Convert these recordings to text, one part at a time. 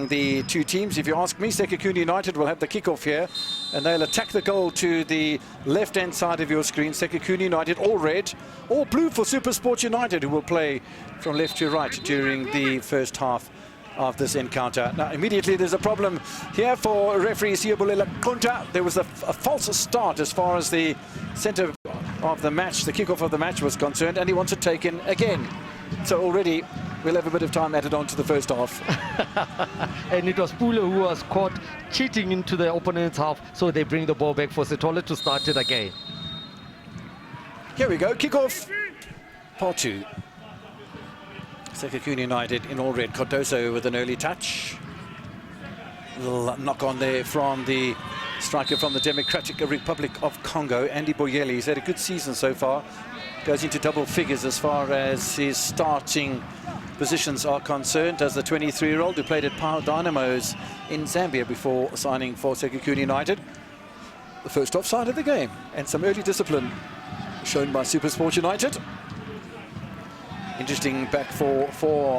The two teams, if you ask me, Sekhukhune United will have the kickoff here, and they'll attack the goal to the left-hand side of your screen. Sekhukhune United, all red, all blue for SuperSport United, who will play from left to right during the first half of this encounter. Now, immediately there's a problem here for referee Siyabulela Kunta. There was a false start as far as the centre of the match, the kickoff of the match was concerned, and he wants it taken again. So already we'll have a bit of time added on to the first half. And it was Pule who was caught cheating into the opponent's half, so they bring the ball back for Setolle to start it again. Here we go, kick-off, part 2. Sekhukhune United in all red. Cardoso with an early touch. A little knock on there from the striker from the Democratic Republic of Congo, Andy Boyeli. He's had a good season so far. Goes into double figures as far as his starting positions are concerned, as the 23-year-old who played at Power Dynamos in Zambia before signing for Sekhukhune United. The first offside of the game, and some early discipline shown by SuperSport United. Interesting back for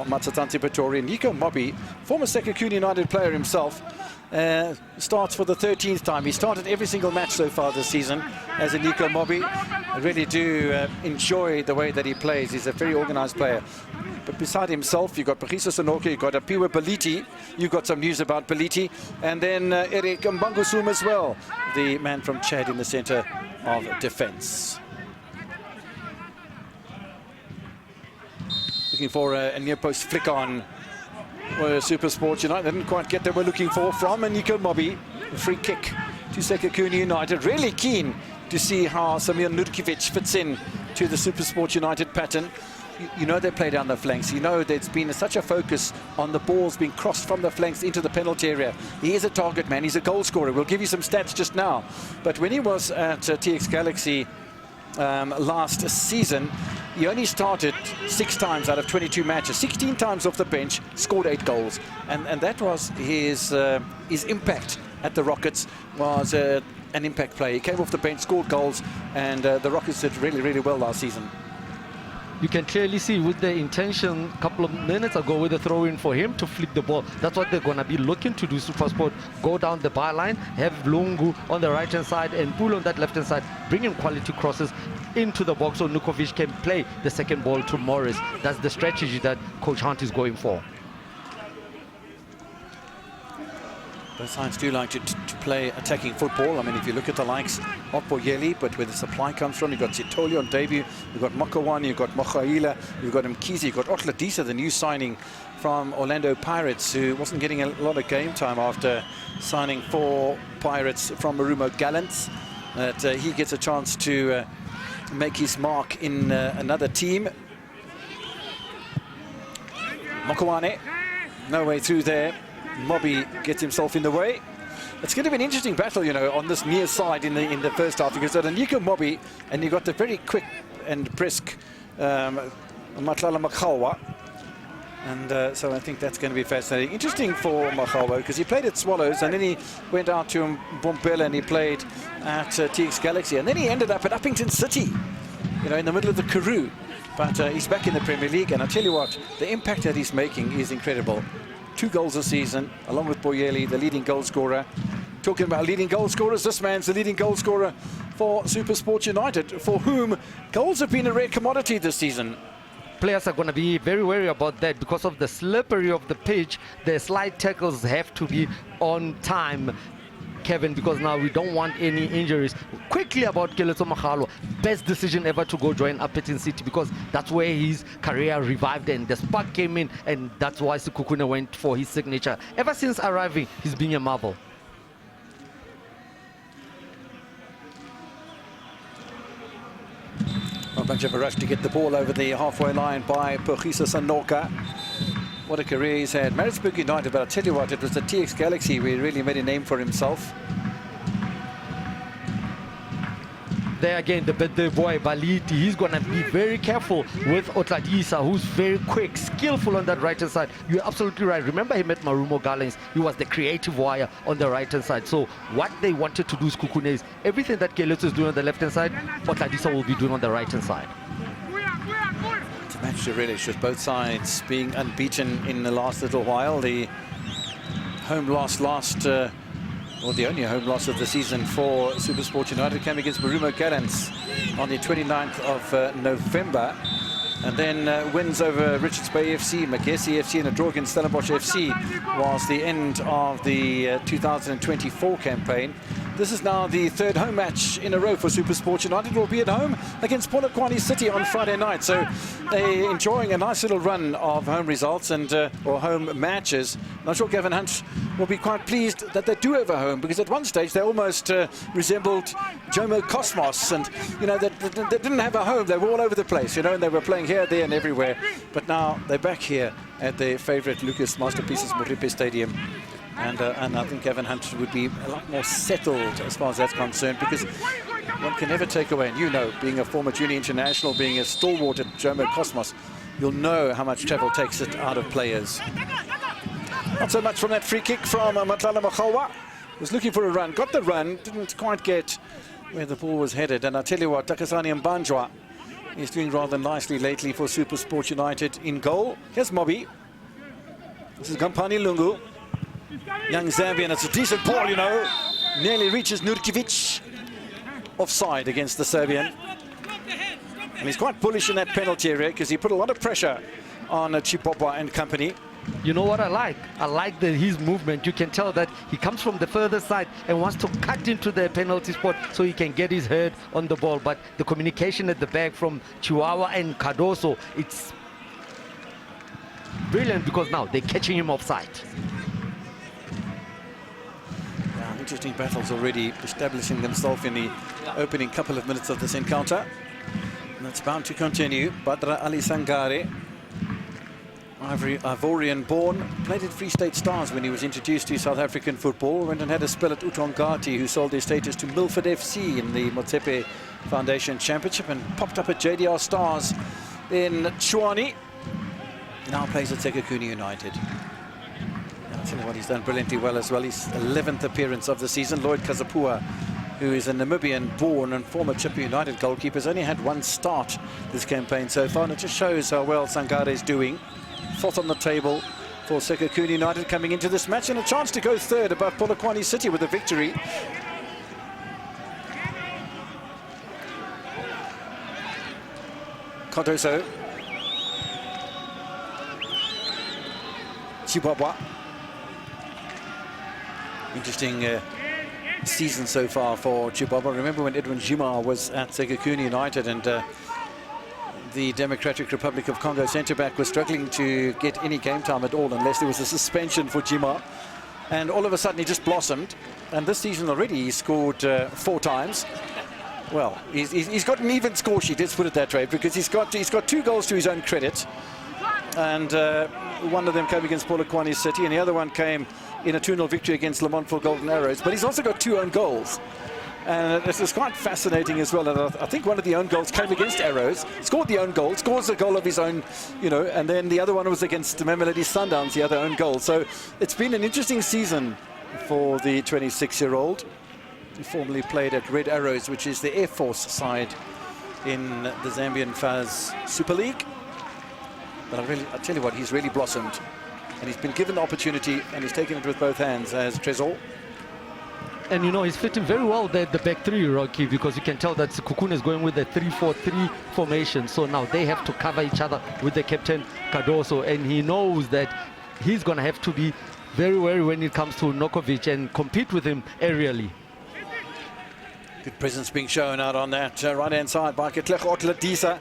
Matsatsansi Pretoria. Nico Mobby, former Sekhukhune United player himself, starts for the 13th time. He started every single match so far this season as a Nico Mobby. I really do enjoy the way that he plays. He's a very organized player. But beside himself, you've got Pagiso Sanoka, you've got Apiwa Beliti. You've got some news about Beliti. And then Eric Mbangusum as well, the man from Chad in the center of defense. Looking for a near post flick on SuperSport United. They didn't quite get what they were looking for from Nico Mobby. A free kick to Sekhukhune United. Really keen to see how Samir Nurkiewicz fits in to the SuperSport United pattern. You know they play down the flanks. You know there's been such a focus on the balls being crossed from the flanks into the penalty area. He is a target man. He's a goal scorer. We'll give you some stats just now. But when he was at TX Galaxy last season, he only started 6 times out of 22 matches, 16 times off the bench, scored 8 goals. And that was his impact at the Rockets, was an impact play. He came off the bench, scored goals, and the Rockets did really, really well last season. You can clearly see with the intention a couple of minutes ago with the throw-in for him to flick the ball. That's what they're going to be looking to do, SuperSport. Go down the byline, have Lungu on the right-hand side and Pule on that left-hand side, bring in quality crosses into the box so Nukovic can play the second ball to Morris. That's the strategy that Coach Hunt is going for. Both sides do like to play attacking football. I mean, if you look at the likes of Boyeli, but where the supply comes from, you've got Sitoli on debut, you've got Mokawan, you've got Mochaila, you've got Mkhize, you've got Otladisa, the new signing from Orlando Pirates, who wasn't getting a lot of game time after signing for Pirates from Marumo Gallants. That he gets a chance to make his mark in another team. Mokawane, no way through there. Mobby gets himself in the way. It's going to be an interesting battle, you know, on this near side in the first half, because you've got a Nico Mobby and you've got the very quick and brisk Matlala Makhawa. And so I think that's going to be fascinating. Interesting for Makhawa, because he played at Swallows and then he went out to Mbombela and he played at TX Galaxy. And then he ended up at Uppington City, you know, in the middle of the Karoo. But he's back in the Premier League, and I tell you what, the impact that he's making is incredible. 2 goals a season, along with Boyeli, the leading goal scorer. Talking about leading goal scorers, this man's the leading goal scorer for SuperSport United, for whom goals have been a rare commodity this season. Players are going to be very wary about that because of the slippery of the pitch. The slide tackles have to be on time, Kevin, because now we don't want any injuries. Quickly about Keletso Makhalo, best decision ever to go join Uppington City, because that's where his career revived and the spark came in, and that's why Sekhukhune went for his signature. Ever since arriving, he's been a marvel. A bunch of a rush to get the ball over the halfway line by Pagiso Sanoka. What a career he's had. Maritzburg United, but I'll tell you what, it was the TX Galaxy where he really made a name for himself. There again, the boy Baliti, he's going to be very careful with Otladisa, who's very quick, skillful on that right-hand side. You're absolutely right. Remember him at Marumo Gallants. He was the creative wire on the right-hand side. So what they wanted to do, Sekhukhune, is everything that Keletso is doing on the left-hand side, Otladisa will be doing on the right-hand side. It's a match to relish, with both sides being unbeaten in the last little while. The home loss or the only home loss of the season for SuperSport United, came against Marumo Gallants on the 29th of November. And then wins over Richards Bay FC, Magesi FC, and a draw against Stellenbosch FC was the end of the 2024 campaign. This is now the third home match in a row for SuperSport United. Will be at home against Polokwane City on Friday night. So they're enjoying a nice little run of home results and or home matches. I'm sure Gavin Hunt will be quite pleased that they do have a home, because at one stage they almost resembled Jomo Cosmos, and you know they didn't have a home. They were all over the place, you know, and they were playing here, there, and everywhere. But now they're back here at their favourite Lucas Masterpieces Moripe Stadium. And I think Gavin Hunt would be a lot more settled as far as that's concerned, because one can never take away, and you know, being a former junior international, being a stalwart at Jomo Cosmos, you'll know how much travel takes it out of players. Not so much from that free kick from Matlala Makhalwa. Was looking for a run, got the run, didn't quite get where the ball was headed. And I tell you what, Takasani Mbanjwa is doing rather nicely lately for SuperSport United in goal. Here's Mobby. This is Gampani Lungu. Young Zambian, it's a decent ball, you know. Nearly reaches Nurkiewicz. Offside against the Serbian. And he's quite bullish in that penalty area, because he put a lot of pressure on Chipopwa and company. You know what I like? I like his movement. You can tell that he comes from the further side and wants to cut into the penalty spot so he can get his head on the ball. But the communication at the back from Chihuahua and Cardoso, it's brilliant, because now they're catching him offside. Interesting battles already establishing themselves in the opening couple of minutes of this encounter. And that's bound to continue. Badra Ali Sangare, Ivorian born, played at Free State Stars when he was introduced to South African football. Went and had a spell at Utongati, who sold his status to Milford FC in the Motsepe Foundation Championship, and popped up at JDR Stars in Tshwane. Now plays at Sekhukhune United. I'll tell you what, he's done brilliantly well as well. His 11th appearance of the season. Lloyd Kazapua, who is a Namibian-born and former Chippa United goalkeeper, has only had one start this campaign so far, and it just shows how well Sangare is doing. Fourth on the table for Sekhukhune United coming into this match, and a chance to go third above Polokwane City with a victory. Cardoso. Chibabwa. Interesting season so far for Chibaba. Remember when Edwin Jima was at Sekhukhune United, and the Democratic Republic of Congo centre-back was struggling to get any game time at all unless there was a suspension for Jima. And all of a sudden he just blossomed. And this season already he scored 4 times. Well, he's got an even score sheet, let's put it that way, because he's got 2 goals to his own credit. And one of them came against Polokwane City, and the other one came in a 2-0 victory against Le Mans for Golden Arrows. But he's also got 2 own goals. And this is quite fascinating as well. And I think one of the own goals came against Arrows, scored the own goal, scores a goal of his own, you know, and then the other one was against Mamelodi Sundowns, the other own goal. So it's been an interesting season for the 26-year-old. He formerly played at Red Arrows, which is the Air Force side in the Zambian FAS Super League. But I tell you what, he's really blossomed. And he's been given the opportunity, and he's taken it with both hands as Trezor. And you know, he's fitting very well the back three, Rocky, because you can tell that Sekhukhune is going with the 3-4-3 formation. So now they have to cover each other with the captain Cardoso, and he knows that he's going to have to be very wary when it comes to Nokovic and compete with him aerially. Good presence being shown out on that right-hand side by Ketlecho Otladisa.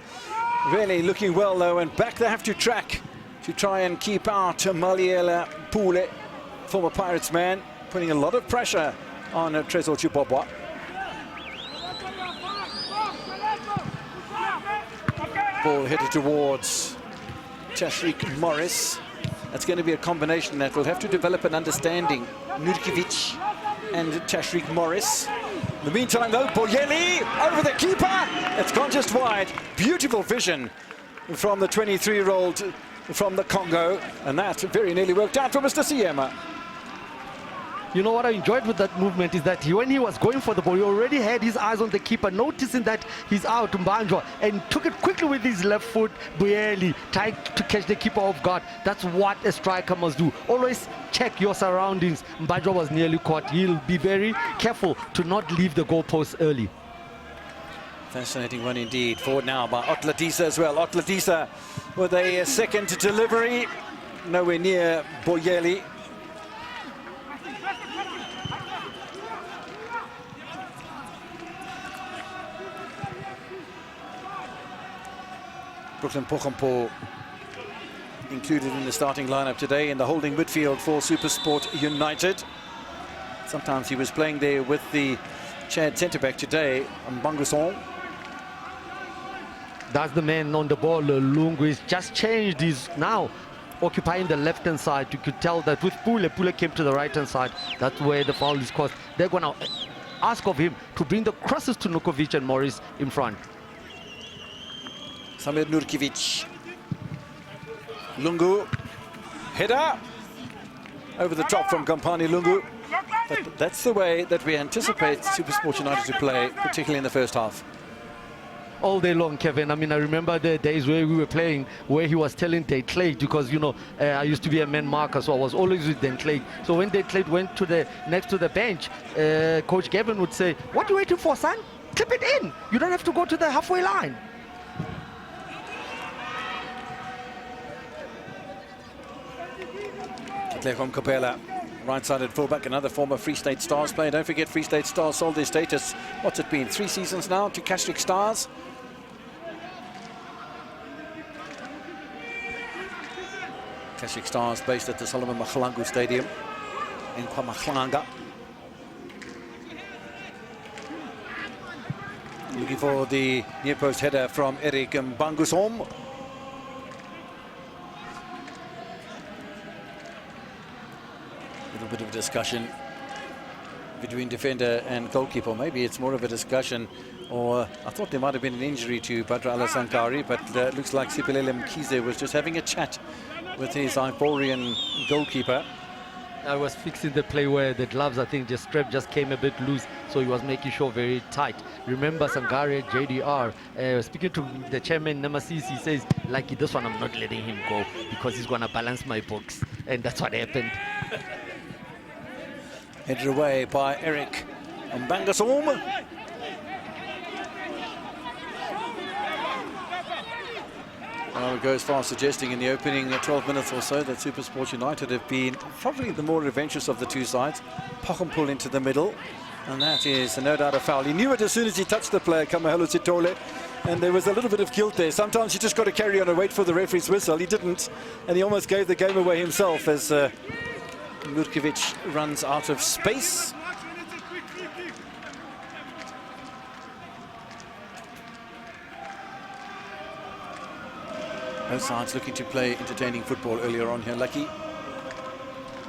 Really looking well, though, and back they have to track to try and keep out Maliela Pule, former Pirates man, putting a lot of pressure on Trezor Chipopwa. Ball headed towards Tashrik Morris. That's going to be a combination that will have to develop an understanding. Nurkiewicz and Tashrik Morris. In the meantime, though, Boyeli over the keeper. It's gone just wide. Beautiful vision from the 23-year-old from the Congo. And that very nearly worked out for Mr. Siema. You know what I enjoyed with that movement is that when he was going for the ball, he already had his eyes on the keeper, noticing that he's out, Mbanjwa, and took it quickly with his left foot, barely trying to catch the keeper off guard. That's what a striker must do. Always check your surroundings. Mbanjwa was nearly caught. He'll be very careful to not leave the goalpost early. Fascinating one indeed. Forward now by Otladisa as well. Otladisa with a second delivery. Nowhere near Boyeli. Brooklyn Pochampo included in the starting lineup today in the holding midfield for Supersport United. Sometimes he was playing there with the Chad centre-back today, Mbanguson. That's the man on the ball. Lungu is just changed. He's now occupying the left-hand side. You could tell that with Pule came to the right-hand side. That's where the foul is caused. They're going to ask of him to bring the crosses to Nukovic and Morris in front. Samir Nurkiewicz. Lungu. Header. Over the top from Gampani Lungu. But that's the way that we anticipate Supersport United to play, particularly in the first half. All day long, Kevin. I mean, I remember the days where we were playing, where he was telling Dane Clegg, because, you know, I used to be a man marker, so I was always with Dane Clegg. So when Dane Clegg went to the next to the bench, Coach Gavin would say, "What are you waiting for, son? Clip it in. You don't have to go to the halfway line." From Capella, right-sided fullback, another former Free State Stars player. Don't forget, Free State Stars sold their status, what's it been, 3 seasons now, to Catholic Stars. Catholic Stars based at the Solomon Mahlangu Stadium in KwaMahlanga. Looking for the near-post header from Eric Mbangusom. Little bit of discussion between defender and goalkeeper. Maybe it's more of a discussion, or I thought there might have been an injury to Badra Alasankari, but it looks like Sipilele Mkhize was just having a chat with his Ivorian goalkeeper. I was fixing the play where the gloves, I think the strap just came a bit loose, so he was making sure very tight. Remember Sangare JDR, speaking to the chairman Nemesis, he says, like, this one I'm not letting him go because he's going to balance my books, and that's what happened. Headed away by Eric Mbangusom. I would go as far as suggesting in the opening 12 minutes or so that Supersport United have been probably the more adventurous of the two sides. Pochampo into the middle, and that is no doubt a foul. He knew it as soon as he touched the player, Kamahelo Sitole, and there was a little bit of guilt there. Sometimes you just got to carry on and wait for the referee's whistle. He didn't, and he almost gave the game away himself as Nurkiewicz runs out of space. Both sides looking to play entertaining football earlier on here, Lucky.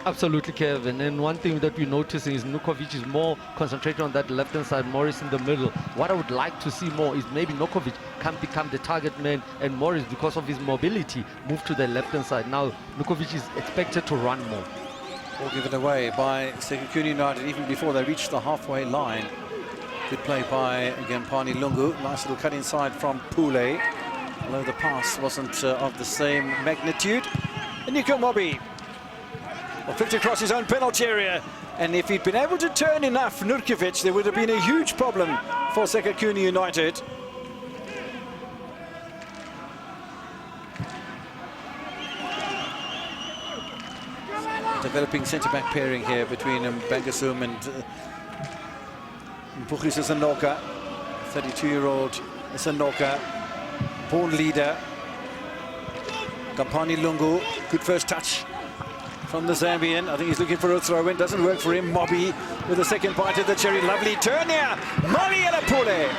Absolutely, Kevin. And one thing that we're noticing is Nukovic is more concentrated on that left-hand side, Morris in the middle. What I would like to see more is maybe Nukovic can become the target man, and Morris, because of his mobility, move to the left-hand side. Now, Nukovic is expected to run more. All given away by Sekhukhune United even before they reached the halfway line. Good play by Gampani Lungu. Nice little cut inside from Pule. Although the pass wasn't of the same magnitude. And Nico Mobi flicked across his own penalty area. And if he'd been able to turn enough Nurkiewicz, there would have been a huge problem for Sekhukhune United. Developing centre-back pairing here between Mbangusom and Mpukhisa Sanoka. 32-year-old Sanoka, born leader. Gampani Lungu, good first touch from the Zambian. I think he's looking for a throw-in, doesn't work for him. Mobi with a second bite of the cherry. Lovely turn here. Mali Elapule.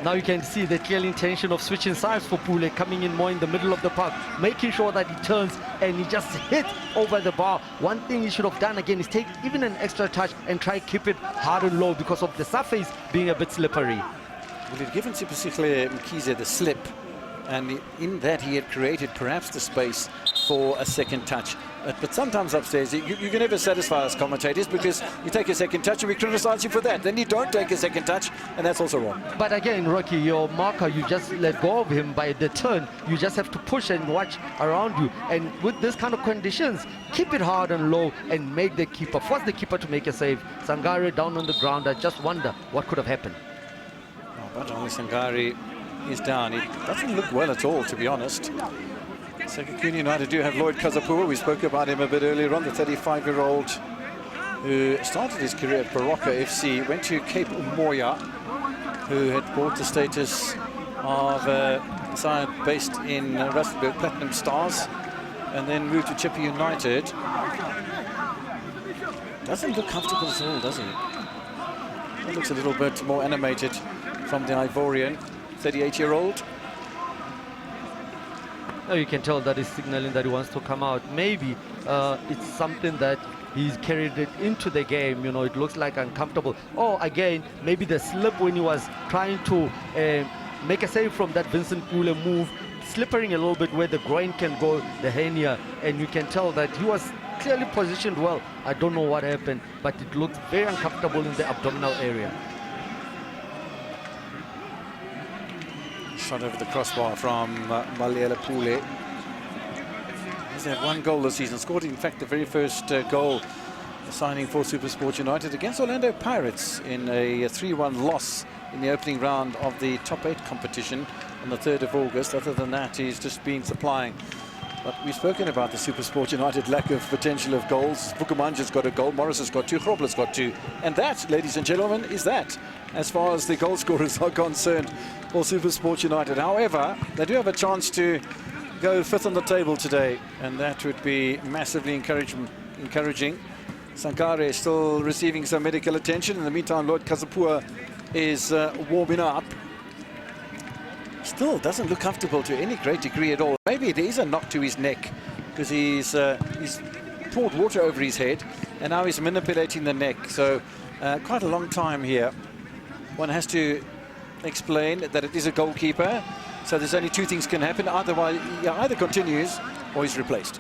Now you can see the clear intention of switching sides for Pule, coming in more in the middle of the park, making sure that he turns and he just hit over the bar. One thing he should have done again is take even an extra touch and try keep it hard and low because of the surface being a bit slippery. Well, he'd given Sekhukhune Mkhize the slip, and in that he had created perhaps the space for a second touch. But sometimes upstairs, you can never satisfy us commentators, because you take a second touch and we criticize you for that. Then you don't take a second touch, and that's also wrong. But again, Rocky, your marker, you just let go of him by the turn. You just have to push and watch around you. And with this kind of conditions, keep it hard and low and make the keeper, force the keeper to make a save. Sangare down on the ground. I just wonder what could have happened. Oh, but only Sangare is down. It doesn't look well at all, to be honest. Sekhukhune United do have Lloyd Kazapua. We spoke about him a bit earlier on, the 35-year-old who started his career at Barocca FC, went to Cape Umoya, who had bought the status of a side based in Rustenburg, Platinum Stars, and then moved to Chippa United. Doesn't look comfortable at all, does he? It looks a little bit more animated from the Ivorian, 38-year-old. Oh, you can tell that he's signaling that he wants to come out. Maybe it's something that he's carried it into the game. You know, it looks like uncomfortable. Or again, maybe the slip when he was trying to make a save from that Vincent Pule move, slippering a little bit where the groin can go, the hernia, and you can tell that he was clearly positioned well. I don't know what happened, but it looked very uncomfortable in the abdominal area. Shot over the crossbar from Maliela Pule. He's had one goal this season, scored in fact the very first goal signing for SuperSport United against Orlando Pirates in a 3-1 loss in the opening round of the top 8 competition on the 3rd of August. Other than that, he's just been supplying. But we've spoken about the SuperSport United lack of potential of goals. Vukumanja's got a goal, Morris has got 2, Grobler's got 2. And that, ladies and gentlemen, is that, as far as the goal scorers are concerned for SuperSport United. However, they do have a chance to go 5th on the table today, and that would be massively encouraging. Sankare is still receiving some medical attention. In the meantime, Lloyd Kazapua is warming up. Still doesn't look comfortable to any great degree at all. Maybe there is a knock to his neck, because he's poured water over his head, and now he's manipulating the neck. So quite a long time here. One has to explain that it is a goalkeeper, so there's only 2 things can happen. Otherwise, he either continues or he's replaced.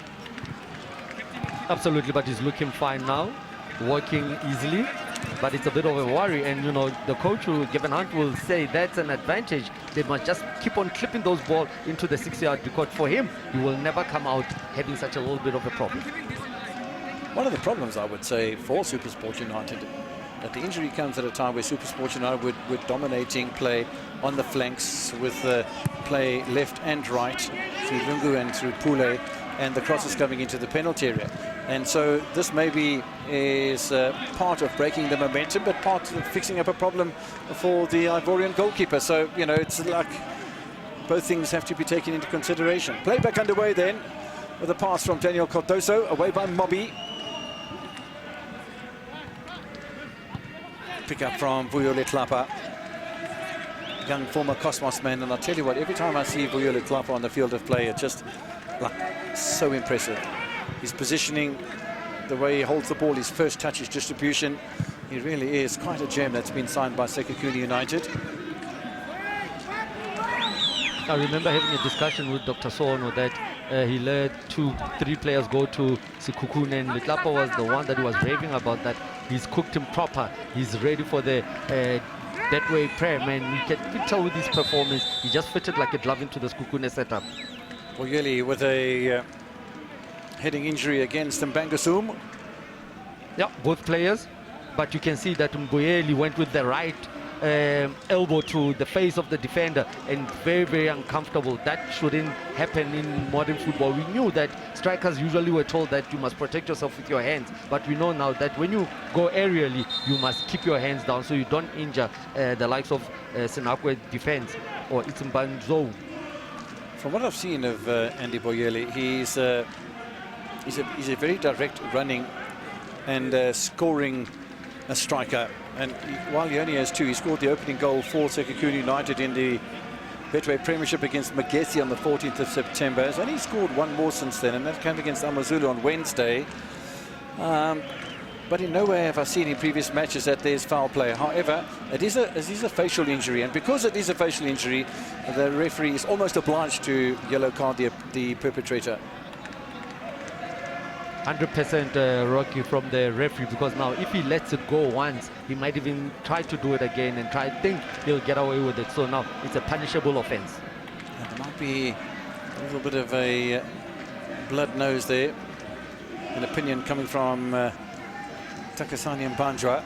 Absolutely, but he's looking fine now, working easily. But it's a bit of a worry, and you know, the coach, Gavin Hunt, will say that's an advantage. They must just keep on clipping those balls into the 6-yard, because for him, he will never come out having such a little bit of a problem. One of the problems, I would say, for SuperSport United, that the injury comes at a time where SuperSport United were dominating play on the flanks with play left and right through Lungu and through Pule, and the crosses coming into the penalty area. And so this maybe is part of breaking the momentum, but part of fixing up a problem for the Ivorian goalkeeper. So, you know, it's like both things have to be taken into consideration. Play back underway then, with a pass from Daniel Cardoso, away by Mobby. Pick up from Vuyole Tlapa, young former Cosmos man. And I'll tell you what, every time I see Vuyole Tlapa on the field of play, it's just like so impressive. His positioning, the way he holds the ball, his first touch, his distribution, he really is quite a gem that's been signed by Sekhukhune United. I remember having a discussion with Dr. Sono that he let 2-3 players go to Sekhukhune, and Letlapa was the one that was raving about that. He's cooked him proper. He's ready for the that way prem, and you can tell with his performance, he just fitted like a glove into the Sekhukhune setup. Boyeli with a heading injury against Mbangasum. Yeah, both players, but you can see that Mboyeli went with the right elbow to the face of the defender, and very, very uncomfortable. That shouldn't happen in modern football. We knew that strikers usually were told that you must protect yourself with your hands, but we know now that when you go aerially, you must keep your hands down so you don't injure the likes of Sinakwe defense or Itzimbanzo. From what I've seen of Andy Boyeli, he's a very direct running and scoring a striker. And while he only has 2, he scored the opening goal for Sekhukhune United in the Betway Premiership against Magesi on the 14th of September. He's only scored 1 more since then, and that came against Amazulu on Wednesday. but in no way have I seen in previous matches that there's foul play. However, it is a facial injury, and because it is a facial injury, the referee is almost obliged to yellow card the perpetrator. 100% Rocky from the referee, because now if he lets it go once, he might even try to do it again and think he'll get away with it. So now it's a punishable offense. And there might be a little bit of a blood nose there. An opinion coming from Takasani Mbandra.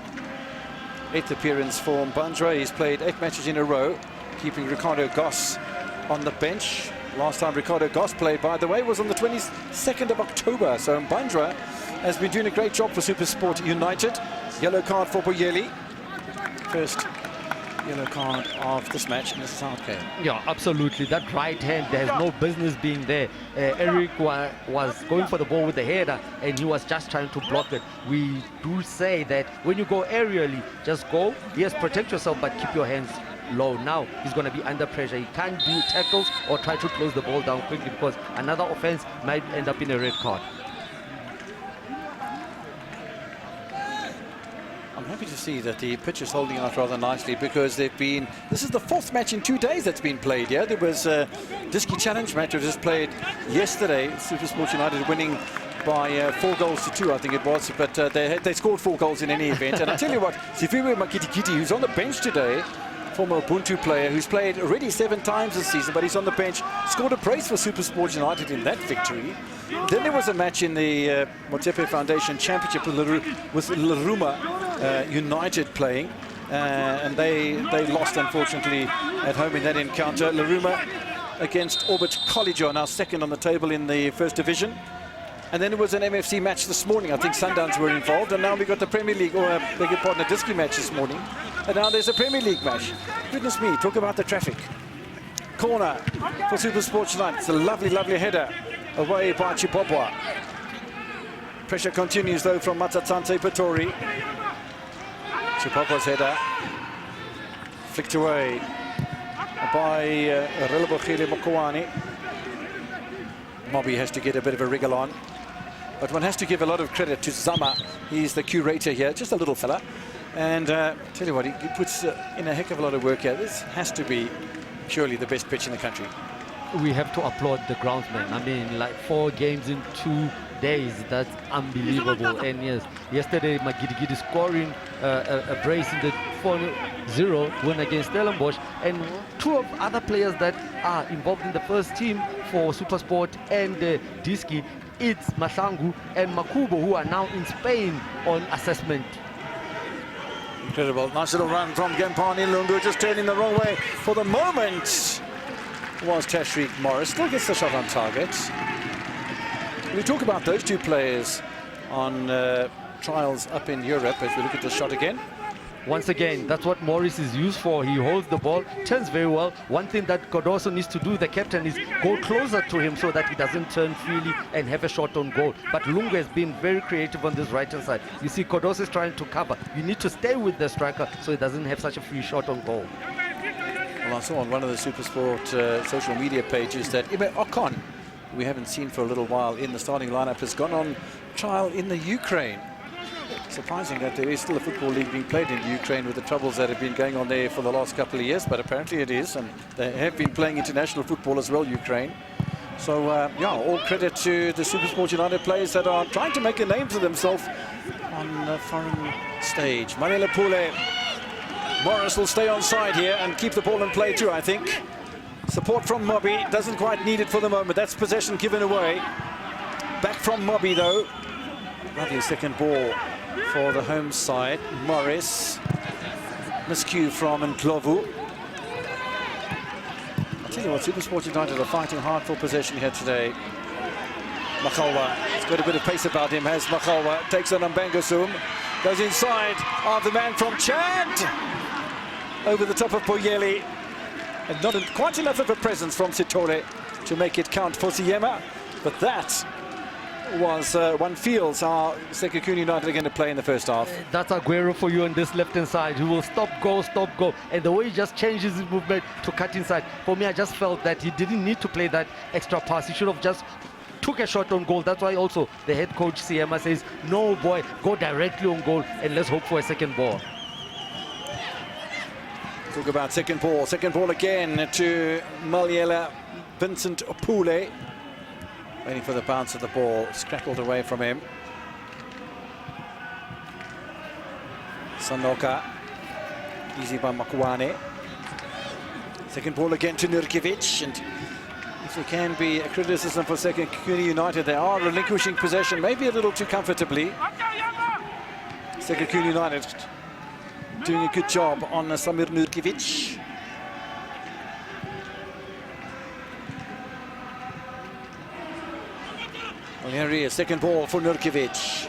8th appearance for Mbandra. He's played 8 matches in a row, keeping Ricardo Goss on the bench. Last time Ricardo Goss played, by the way, was on the 22nd of October. So Mbandra has been doing a great job for SuperSport United. Yellow card for Boyeli. First yellow card of this match, and this is hard game. Yeah, absolutely. That right hand, there's no business being there. Eric was going for the ball with the header, and he was just trying to block it. We do say that when you go aerially, just go. Yes, protect yourself, but keep your hands low. Now he's going to be under pressure. He can't do tackles or try to close the ball down quickly, because another offense might end up in a red card. I'm happy to see that the pitch is holding out rather nicely, because this is the 4th match in 2 days that's been played here. There was a Diski Challenge match that was played yesterday. SuperSport United winning by 4 goals to 2, I think it was, but they scored 4 goals in any event. And I tell you what, Sifiwe Makitikiti, who's on the bench today, former Ubuntu player who's played already 7 times this season, but he's on the bench, scored a brace for SuperSport United in that victory. Then there was a match in the Motsepe Foundation Championship with Leruma United playing, and they lost, unfortunately, at home in that encounter. Leruma against Orbit College are now 2nd on the table in the 1st division. And then there was an MFC match this morning. I think Sundowns were involved, and now we got the Premier League, or beg your pardon, a Diski match this morning. And now there's a Premier League match. Goodness me, talk about the traffic. Corner for SuperSport United. It's a lovely, lovely header away by Chipopwa. Pressure continues though from Matsatsante Patori. Chipopwa's header flicked away by Relebokhile Mokoane. Mobby has to get a bit of a wriggle on, but one has to give a lot of credit to Zama. He's the curator here, just a little fella, and tell you what, he puts in a heck of a lot of work here. This has to be surely the best pitch in the country. We have to applaud the groundsman. I mean, like 4 games in 2 days, that's unbelievable. And yes, yesterday Magidi scoring a brace in the 4-0 win against Stellenbosch, and 2 of other players that are involved in the first team for SuperSport and Diski, it's Mahlangu and Makubo, who are now in Spain on assessment. Incredible. Nice little run from Gempani Lungu, just turning the wrong way for the moment. Was Tashreeq Morris, still gets the shot on target. We talk about those 2 players on trials up in Europe as we look at the shot again. Once again, that's what Morris is used for. He holds the ball, turns very well. One thing that Kodoso needs to do, the captain, is go closer to him so that he doesn't turn freely and have a shot on goal. But Lungu has been very creative on this right-hand side. You see, Kodoso is trying to cover. You need to stay with the striker so he doesn't have such a free shot on goal. Well, I saw on one of the SuperSport social media pages that Ibe Okon, we haven't seen for a little while in the starting lineup, has gone on trial in the Ukraine. Surprising that there is still a football league being played in Ukraine with the troubles that have been going on there for the last couple of years, but apparently it is, and they have been playing international football as well, Ukraine. So, yeah, all credit to the SuperSport United players that are trying to make a name for themselves on the foreign stage. Mariela Pule. Morris will stay on side here and keep the ball in play too, I think. Support from Mobby, doesn't quite need it for the moment. That's possession given away. Back from Mobby though. Lovely second ball for the home side. Morris. Miscue from Ndlovu. I'll tell you what, SuperSport United are fighting hard for possession here today. Makhalwa, he's got a bit of pace about him, has Makhalwa. Takes on Mbangosum. Goes inside of the man from Chad. Over the top of Boyeli, and not quite enough of a presence from Sitore to make it count for Siema, but that was one feels how Sekhukhune United are going to play in the first half. That's Aguero for you on this left-hand side. He will stop, go, and the way he just changes his movement to cut inside. For me, I just felt that he didn't need to play that extra pass. He should have just took a shot on goal. That's why also the head coach Siema says, no boy, go directly on goal and let's hope for a second ball. Talk about second ball again to Maliela Vincent Opule. Waiting for the bounce of the ball, scrackled away from him. Sanoka, easy by Makuane. Second ball again to Nurkiewicz, and if there can be a criticism for Sekhukhune United, they are relinquishing possession, maybe a little too comfortably. Sekhukhune United doing a good job on Samir Nurkiewicz. Well, here he is, second ball for Nurkiewicz.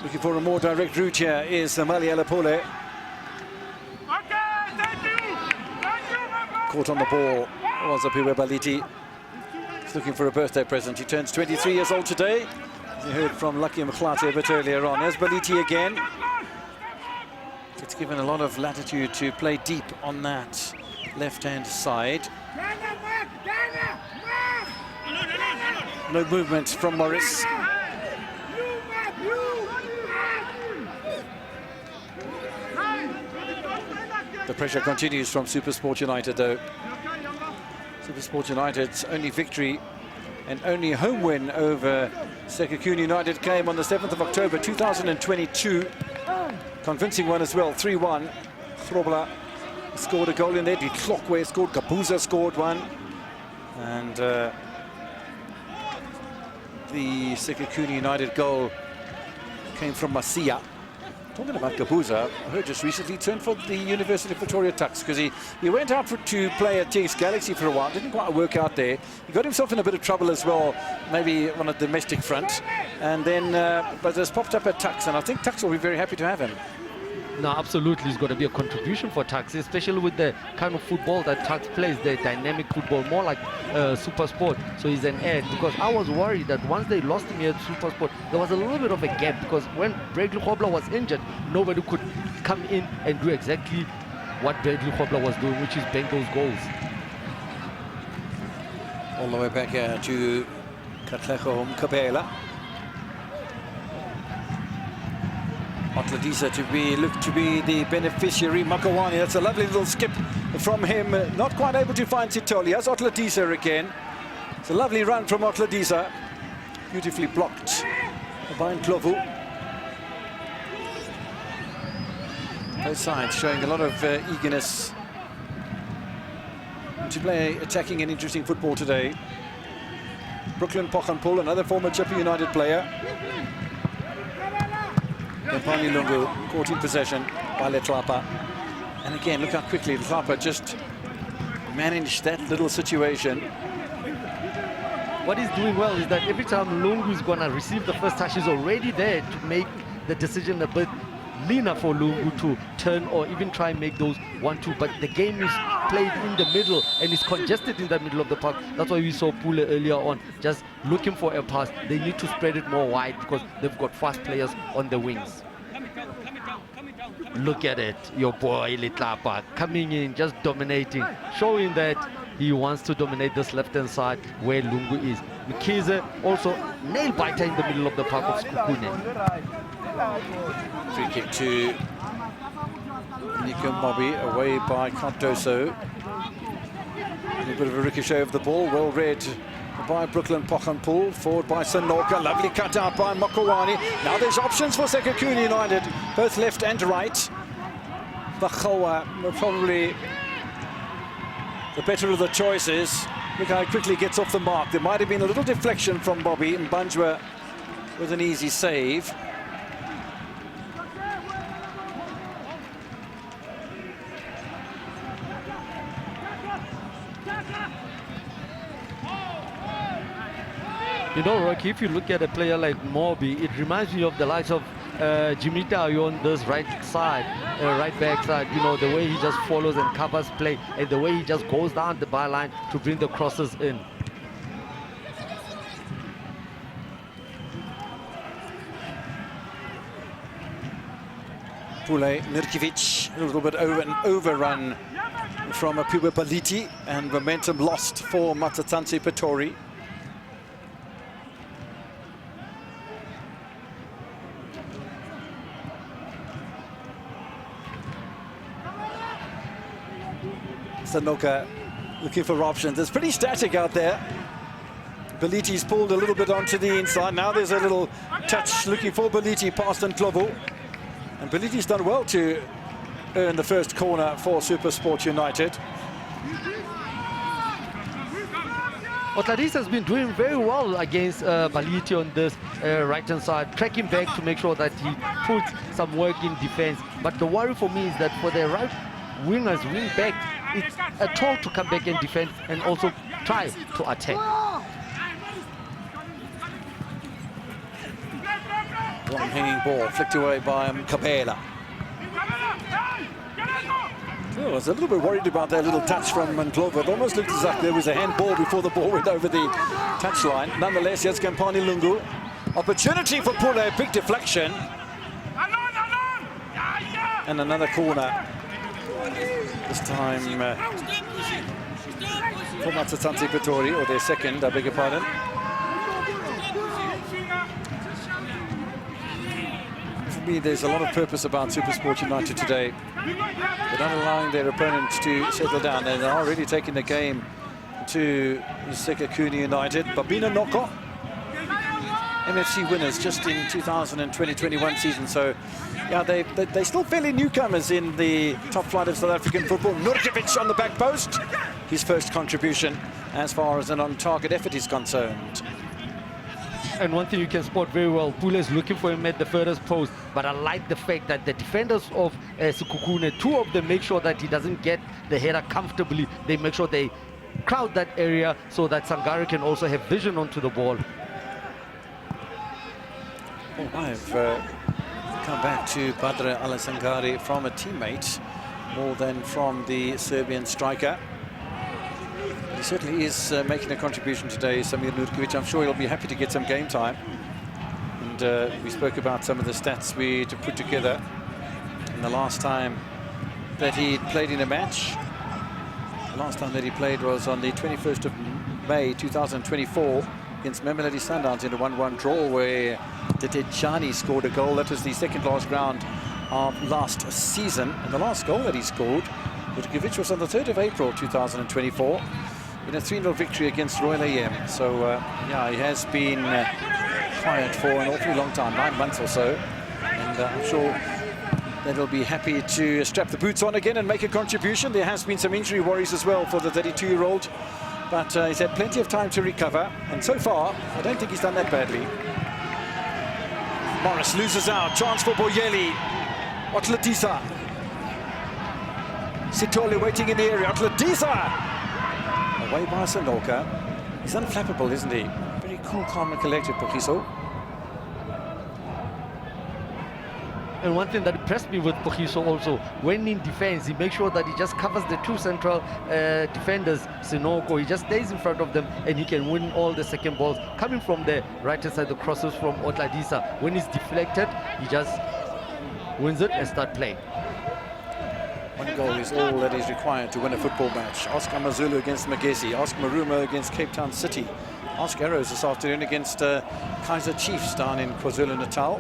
Looking for a more direct route here is Maliela Opule. Caught on the ball was Apiwe Baliti. He's looking for a birthday present. He turns 23 years old today. As you heard from Lucky Mkhlate a bit earlier on. There's Baliti again. It's given a lot of latitude to play deep on that left-hand side. No movement from Morris. The pressure continues from SuperSport United, though. SuperSport United's only victory and only home win over Sekhukhune United came on the 7th of October 2022. Convincing one as well, 3-1. Grobler scored a goal in there. Ditlokwe scored, Gabuza scored one. And the Sekhukhune United goal came from Masia. Talking about Gabuza, I heard just recently turned for the University of Pretoria Tuks because he went out to play at TX Galaxy for a while, didn't quite work out there. He got himself in a bit of trouble as well, maybe on a domestic front, and then but has popped up at Tuks, and I think Tuks will be very happy to have him. No, absolutely, it's got to be a contribution for Tuks, especially with the kind of football that Tuks plays, the dynamic football, more like SuperSport. So he's an add, because I was worried that once they lost him here at SuperSport, there was a little bit of a gap, because when Bradley Grobler was injured, nobody could come in and do exactly what Bradley Grobler was doing, which is bank those goals. All the way back here to Katlego Mkabela. Otladisa looked to be the beneficiary. Makawani, that's a lovely little skip from him. Not quite able to find Sitoli. That's Otladisa again. It's a lovely run from Otladisa. Beautifully blocked by Ndlovu. Both sides showing a lot of eagerness to play attacking and interesting football today. Brooklyn Pochanpoel, another former Chippa United player. Mpani Lungu caught in possession by Letlapa. And again, look how quickly Letlapa just managed that little situation. What he's doing well is that every time Lungu is going to receive the first touch, he's already there to make the decision a bit leaner for Lungu to turn or even try and make those 1-2. But the game is played in the middle and is congested in the middle of the park. That's why we saw Pule earlier on, just looking for a pass. They need to spread it more wide because they've got fast players on the wings. Look at it, your boy Letlapa coming in, just dominating, showing that he wants to dominate this left-hand side where Lungu is. Mkhize also nail-biter in the middle of the park of Sekhukhune. Free kick to Nico Mobby, away by Cardoso. A little bit of a ricochet of the ball, well read by Brooklyn Pochanpoel, forward by Sanoka, lovely cut out by Makawani. Now there's options for Sekhukhune United, both left and right. Bakhawa probably the better of the choices. Look how quickly he gets off the mark. There might have been a little deflection from Bobby, and Banjwa with an easy save. You know, Rocky, if you look at a player like Moby, it reminds me of the likes of Jimmy Tayo on this right side, right back side. You know, the way he just follows and covers play, and the way he just goes down the byline to bring the crosses in. Pule Nurkiewicz, a little bit over an overrun from Apiwe Baliti, and momentum lost for Matsatsansi Pretori. Sanoka looking for options. It's pretty static out there. Beliti's pulled a little bit onto the inside. Now there's a little touch looking for Beliti past Ndlovu. And Beliti's done well to earn the first corner for SuperSport United. Otladisa has been doing very well against Baliti on this right-hand side, tracking back to make sure that he puts some work in defense. But the worry for me is that for the right wingers, wing back, it's a toll to come back and defend and also try to attack. One hanging ball flicked away by Kabela. Oh, I was a little bit worried about that little touch from Ndlovu. It almost looked as if there was a handball before the ball went over the touchline. Nonetheless, here's Kampani Lungu. Opportunity for Pule, big deflection. And another corner. This time for Matsatsansi Pretori, or their second, I beg your pardon. For me, there's a lot of purpose about SuperSport United today. They're not allowing their opponents to settle down. They're already taking the game to Sekhukhune United. Babina Noko, MFC winners just in 2020-21 season. So, yeah, they're still fairly newcomers in the top flight of South African football. Nurkovic on the back post. His first contribution as far as an on-target effort is concerned. And one thing you can spot very well, Pule is looking for him at the furthest post, but I like the fact that the defenders of Sekhukhune, two of them make sure that he doesn't get the header comfortably. They make sure they crowd that area so that Sangare can also have vision onto the ball. Oh, I've come back to Badra Alasangari from a teammate more than from the Serbian striker. He certainly is making a contribution today, Samir Nurkovic. I'm sure he'll be happy to get some game time. And we spoke about some of the stats we to put together. And the last time that he played in a match, the last time that he played was on the 21st of May 2024 against Mamelodi Sundowns in a 1-1 draw, where Tetechani scored a goal. That was the second last round of last season. And the last goal that he scored, Nurkovic, was on the 3rd of April 2024. In a 3-0 victory against Royal AM. So, yeah, he has been quiet for an awfully long time, 9 months or so. And I'm sure that he'll be happy to strap the boots on again and make a contribution. There has been some injury worries as well for the 32-year-old. But he's had plenty of time to recover. And so far, I don't think he's done that badly. Morris loses out. Chance for Boyeli. Otladisa. Sitole waiting in the area. Otladisa! Away by Sanoka. He's unflappable, isn't he? Very cool, calm and collected, Pokiso. And one thing that impressed me with Pokiso also, when in defense, he makes sure that he just covers the two central defenders, Sinoko. He just stays in front of them and he can win all the second balls. Coming from the right-hand side, the crosses from Otladisa. When he's deflected, he just wins it and start playing. One goal is all that is required to win a football match. Ask Amazulu against Magesi. Ask Maruma against Cape Town City. Ask Arrows this afternoon against Kaizer Chiefs down in KwaZulu-Natal.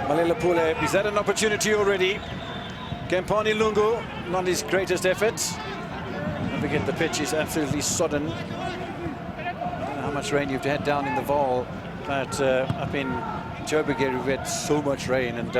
Malela Pule, he's had an opportunity already. Kampani Lungu, not his greatest efforts. Don't forget the pitch is absolutely sodden. I don't know how much rain you've had down in the Vaal, but up in Joburg we've had so much rain, and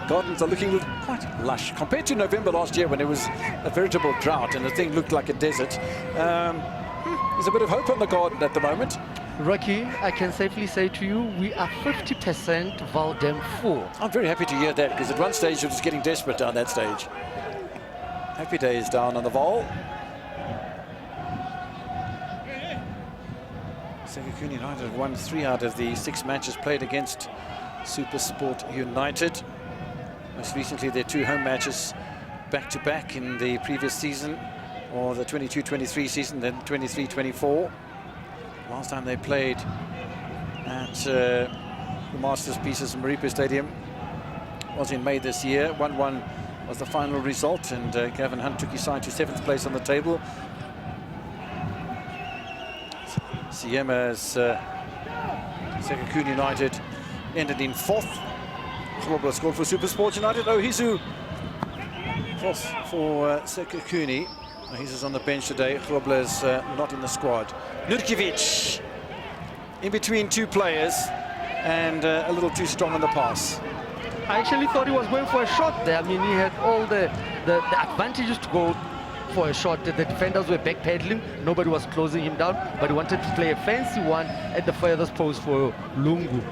gardens are looking quite lush compared to November last year when it was a veritable drought and the thing looked like a desert. There's a bit of hope on the garden at the moment. Rocky, I can safely say to you, we are 50% Valdem full. I'm very happy to hear that, because at one stage it was getting desperate down that stage. Happy days down on the Vaal. Sekhukhune United have won 3 out of the 6 matches played against SuperSport United. Most recently, their 2 home matches back-to-back in the previous season, or the 22-23 season, then 23-24. Last time they played at the Masters Pieces Maripa Stadium was in May this year. 1-1 was the final result, and Gavin Hunt took his side to 7th place on the table. Siema's Sekhukhune United ended in 4th. Global scored for SuperSport United. Ohizu Fourth for Sekhukhune. He's just on the bench today. Robles not in the squad. Nurkiewicz in between two players and a little too strong on the pass. I actually thought he was going for a shot there. I mean, he had all the advantages to go for a shot. The defenders were backpedaling. Nobody was closing him down, but he wanted to play a fancy one at the furthest post for Lungu.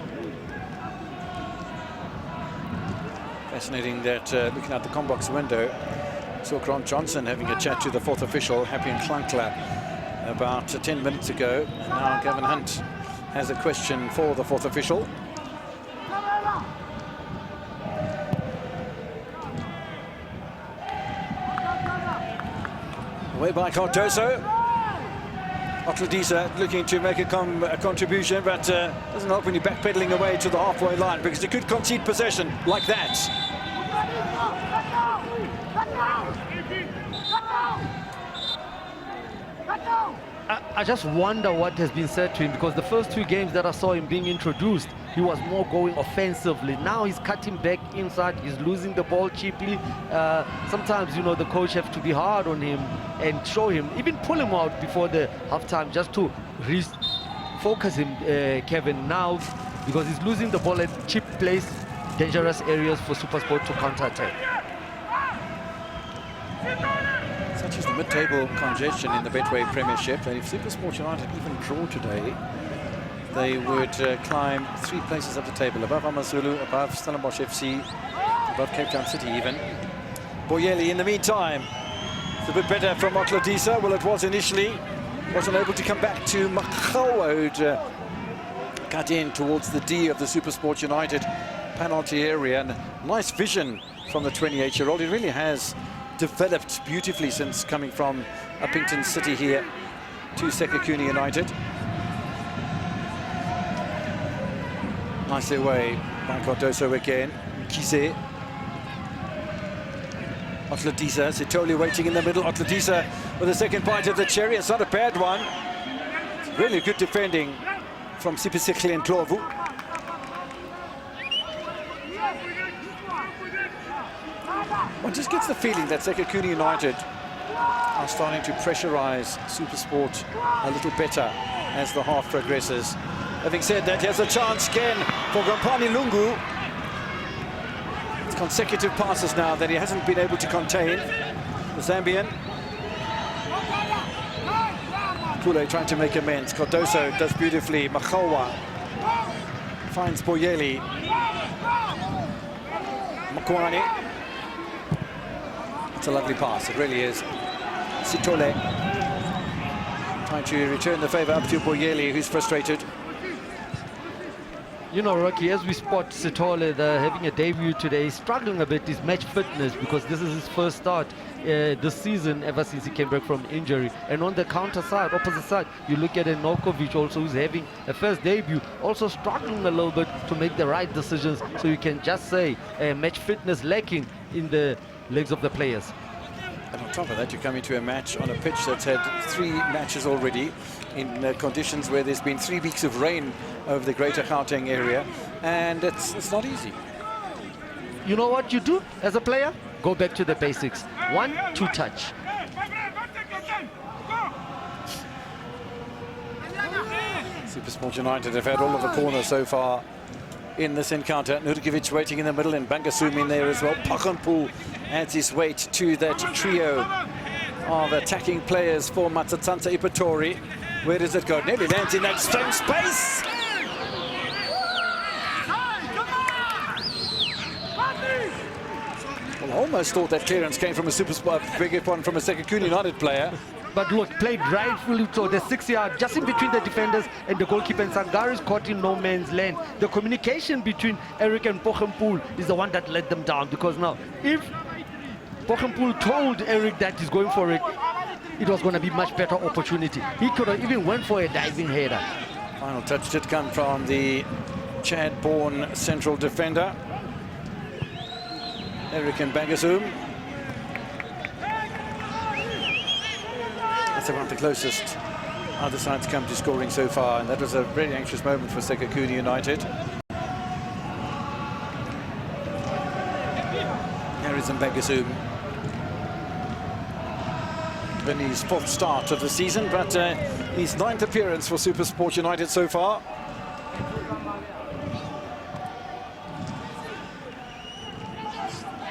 Fascinating that looking out the Combox window, saw Grant Johnson having a chat to the fourth official, Happy and Klankler, about 10 minutes ago. And now Gavin Hunt has a question for the fourth official. Away by Cardoso. Otladisa looking to make a contribution, but doesn't help when you're backpedaling away to the halfway line, because they could concede possession like that. I just wonder what has been said to him, because the first two games that I saw him being introduced, he was more going offensively. Now he's cutting back inside, he's losing the ball cheaply. Sometimes, you know, the coach have to be hard on him and show him, even pull him out before the halftime, just to focus him, Kevin, now, because he's losing the ball at cheap place, dangerous areas for SuperSport to counter-attack. Such is the mid-table congestion in the Betway Premiership that if SuperSport United even draw today, they would climb 3 places up the table, above Amazulu, above Stellenbosch FC, above Cape Town City even. Boyeli in the meantime, it's a bit better from Otladisa. Well, it was initially, wasn't able to come back to Makhawa, who'd cut in towards the D of the SuperSport United penalty area, and nice vision from the 28-year-old. He really has developed beautifully since coming from Uppington City here to Sekhukhune United. Nicely away by Cardoso again. Kise. Otladisa, Sitoli waiting in the middle. Otladisa with a second bite of the cherry. It's not a bad one. It's really good defending from Sipisikli and Klovu. One just gets the feeling that Sekhukhune United are starting to pressurize SuperSport a little better as the half progresses. Having said that, here's a chance again for Gompani Lungu. It's consecutive passes now that he hasn't been able to contain. The Zambian. Kule trying to make amends. Cardoso does beautifully. Makhawa finds Boyeli. Makwani. It's a lovely pass, it really is. Sitole trying to return the favour up to Boyeli, who's frustrated. You know, Rocky, as we spot Sitole having a debut today, he's struggling a bit, his match fitness, because this is his first start this season ever since he came back from injury. And on the counter side, opposite side, you look at Enokovic also, who's having a first debut, also struggling a little bit to make the right decisions. So you can just say match fitness lacking in the legs of the players. And on top of that, you come into a match on a pitch that's had 3 matches already in conditions where there's been 3 weeks of rain over the greater Gauteng area, and it's not easy. You know what you do as a player? Go back to the basics. 1-2 touch. SuperSport United have had all of the corners so far in this encounter. Nurkiewicz waiting in the middle and Bangasum in there as well. Pakhanpool adds his weight to that trio of attacking players for Matsatsantsa Ipatori. Where does it go? Nearly lands in that same space. Well, I almost thought that clearance came from a SuperSport, big one from a Sekhukhune United player. But look, played rightfully so. The 6 yard, just in between the defenders and the goalkeeper, and Sangari is caught in no man's land. The communication between Eric and Pakhanpool is the one that let them down, because now, if Pakhanpool told Eric that he's going for it, it was going to be much better opportunity. He could have even went for a diving header. Final touch did come from the Chad-born central defender, Eric Bangasum. That's about the closest either side's come to scoring so far, and that was a very anxious moment for Sekhukhune United. Harrison Bangasum in his 4th start of the season, but his 9th appearance for SuperSport United so far.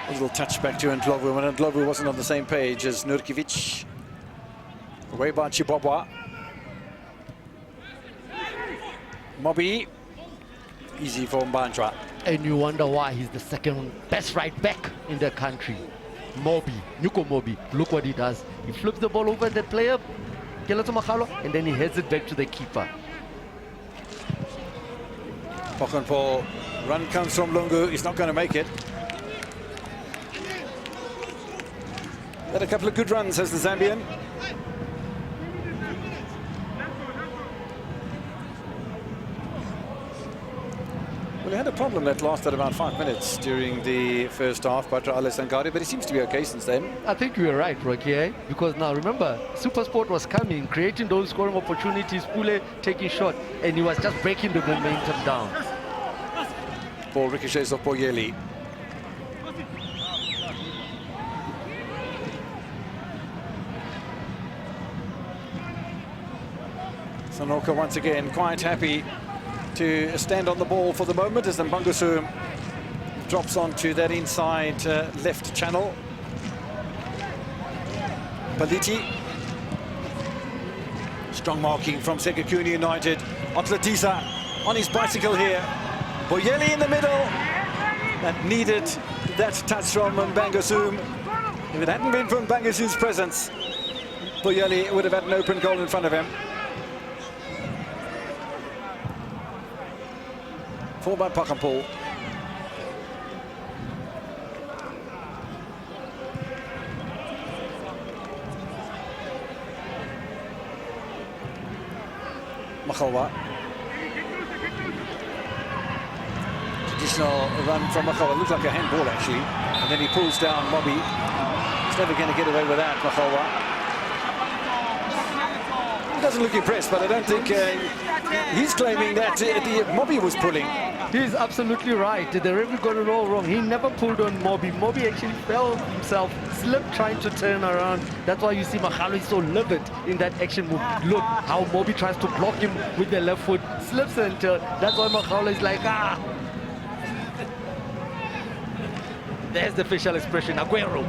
A little touch back to Ndlovu, when Ndlovu wasn't on the same page as Nurkiewicz. Away by Chibwabwa. Mobi. Easy for Mbanjwa. And you wonder why he's the second best right back in the country. Nyuko Mobi, look what he does. He flips the ball over the player, Keleto Makgalo, and then he heads it back to the keeper. Paul, run comes from Lungu, he's not going to make it. Had a couple of good runs, has the Zambian. Well, he had a problem that lasted about 5 minutes during the first half, Batra Alessangari, but he seems to be okay since then. I think you were right, Rocky, eh? Because now remember, SuperSport was coming, creating those scoring opportunities, Pule taking shot, and he was just breaking the momentum down. Ball ricochets off Boyeli. Sanoka once again quite happy to stand on the ball for the moment as Mbangusu drops onto that inside left channel. Paliti. Strong marking from Sekhukhune United. Otlatisa on his bicycle here. Boyeli in the middle. That needed that touch from Mbangusu. If it hadn't been for Mbangusu's presence, Boyeli would have had an open goal in front of him. Four by Pakampol. Makhalwa. Traditional run from Makhalwa. Looks like a handball actually. And then he pulls down Mobi. He's never going to get away with that, Makhalwa. He doesn't look impressed, but I don't think he's claiming that Mobi was pulling. He's absolutely right. The referee got it all wrong. He never pulled on Mobi. Mobi actually fell himself, slipped trying to turn around. That's why you see Makgalo is so livid in that action move. Look how Mobi tries to block him with the left foot, slips and turns. That's why Makgalo is like, ah. There's the facial expression, Aguero.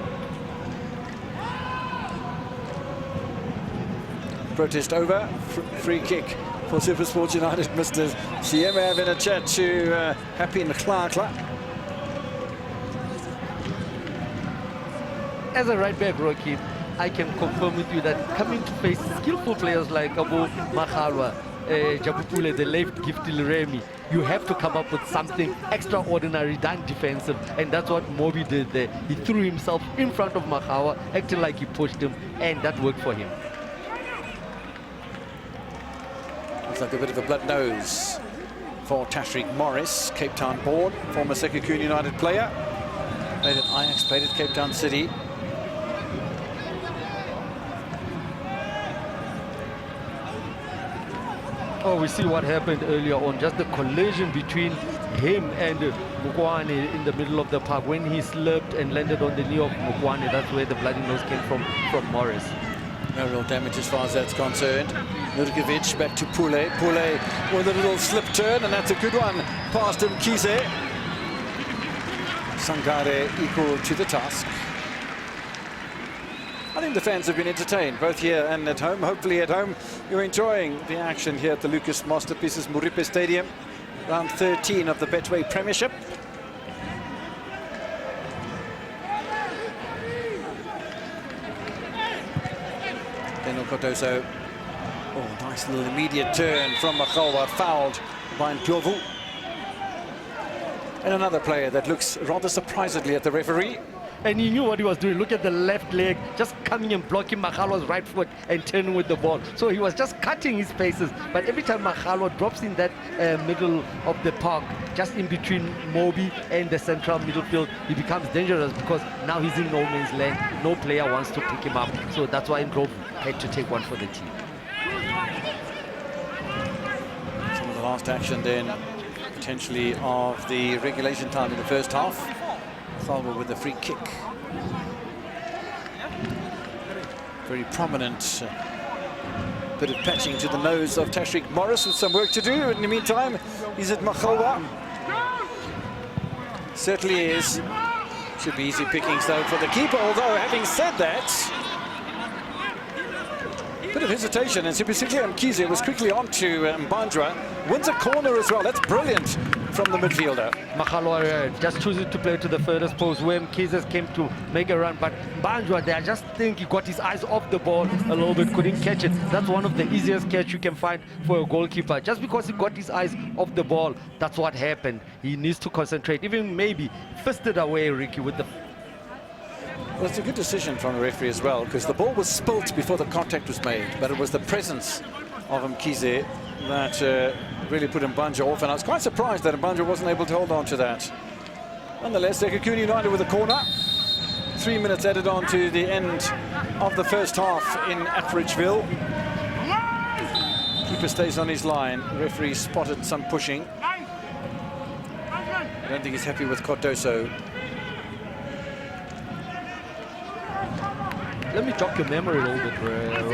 Protest over, free kick for SuperSport United. Mr. Siema having a chat to Happy Nklakla. As a right back, Rocky, I can confirm with you that coming to face skillful players like Abu Makhalwa, Jabupule, the left gifted Remy, you have to come up with something extraordinary than defensive, and that's what Mobi did there. He threw himself in front of Makhalwa, acting like he pushed him, and that worked for him. Looks like a bit of a blood nose for Tashreeq Morris, Cape Town born, former Sekhukhune United player. Played at Ajax, played at Cape Town City. Oh, we see what happened earlier on, just the collision between him and Mukwane in the middle of the park. When he slipped and landed on the knee of Mukwane, that's where the bloody nose came from Morris. No real damage as far as that's concerned. Nurkiewicz back to Pule. Pule with a little slip turn, and that's a good one. Past him, Kise. Sangare equal to the task. I think the fans have been entertained, both here and at home. Hopefully at home you're enjoying the action here at the Lucas Masterpieces Muripe Stadium. Round 13 of the Betway Premiership. Daniel Kotoso. Oh, nice little immediate turn from Makhalwa, fouled by Ndlovu. And another player that looks rather surprisedly at the referee. And he knew what he was doing. Look at the left leg, just coming and blocking Makhalwa's right foot and turning with the ball. So he was just cutting his spaces. But every time Makhalwa drops in that middle of the park, just in between Mobi and the central midfield, he becomes dangerous because now he's in no man's land. No player wants to pick him up. So that's why Ndlovu had to take one for the team. Some of the last action then, potentially of the regulation time in the first half. Makhalwa with the free kick Very prominent bit of patching to the nose of Tashreeq Morris with some work to do. In the meantime, he's at Makhalwa. Certainly is. Should be easy pickings though for the keeper, although having said that, bit of hesitation, and Sibusihle Mkhize was quickly on to Mbandra. Wins a corner as well. That's brilliant from the midfielder. Makhalwa just choosing to play to the furthest post where Mkhize came to make a run, but Mbandra there, I just think he got his eyes off the ball a little bit, couldn't catch it. That's one of the easiest catch you can find for a goalkeeper. Just because he got his eyes off the ball, that's what happened. He needs to concentrate, even maybe fisted away, Ricky, with the... Well, it's a good decision from the referee as well, because the ball was spilt before the contact was made, but it was the presence of Mkhize that really put Mbandra off, and I was quite surprised that Mbandra wasn't able to hold on to that. Nonetheless, Sekhukhune United with a corner. 3 minutes added on to the end of the first half in Atteridgeville. Keeper stays on his line. Referee spotted some pushing. I don't think he's happy with Cardoso. Let me jog your memory a little bit,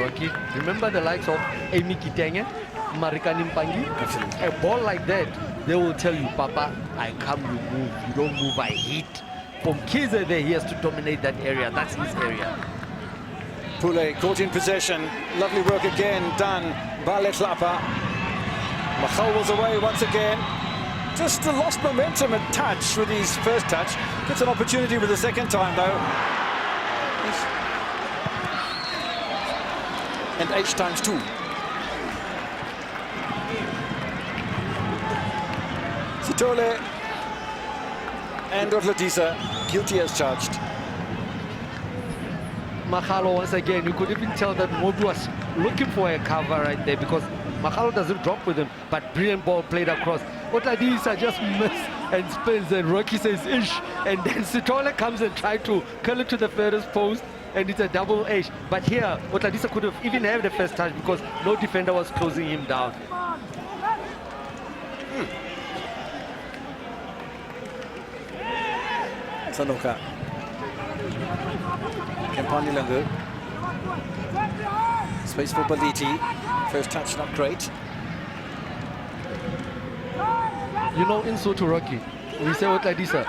Rocky. Remember the likes of Amy Kitenge, Marikani Mpangi? Absolutely. A ball like that, they will tell you, Papa, I come, you move. You don't move, I hit. From Mkhize there, he has to dominate that area. That's his area. Pule caught in possession. Lovely work again done by Letlapa. Machal was away once again. Just lost momentum and touch with his first touch. Gets an opportunity with the second time though. And H times 2. Sitole and Otladisa guilty as charged. Makhalwa once again, you could even tell that Mobu was looking for a cover right there because Makhalwa doesn't drop with him, but brilliant ball played across. Otladisa just missed and spins, and Rocky says ish, and then Sitole comes and tries to curl it to the furthest post, and it's a double H. But here, Otladisa could have even had the first touch because no defender was closing him down. Sanoka. Kempani Langu. Space for Baliti. First touch not great. You know, in Soto, Rocky, we say Otladisa,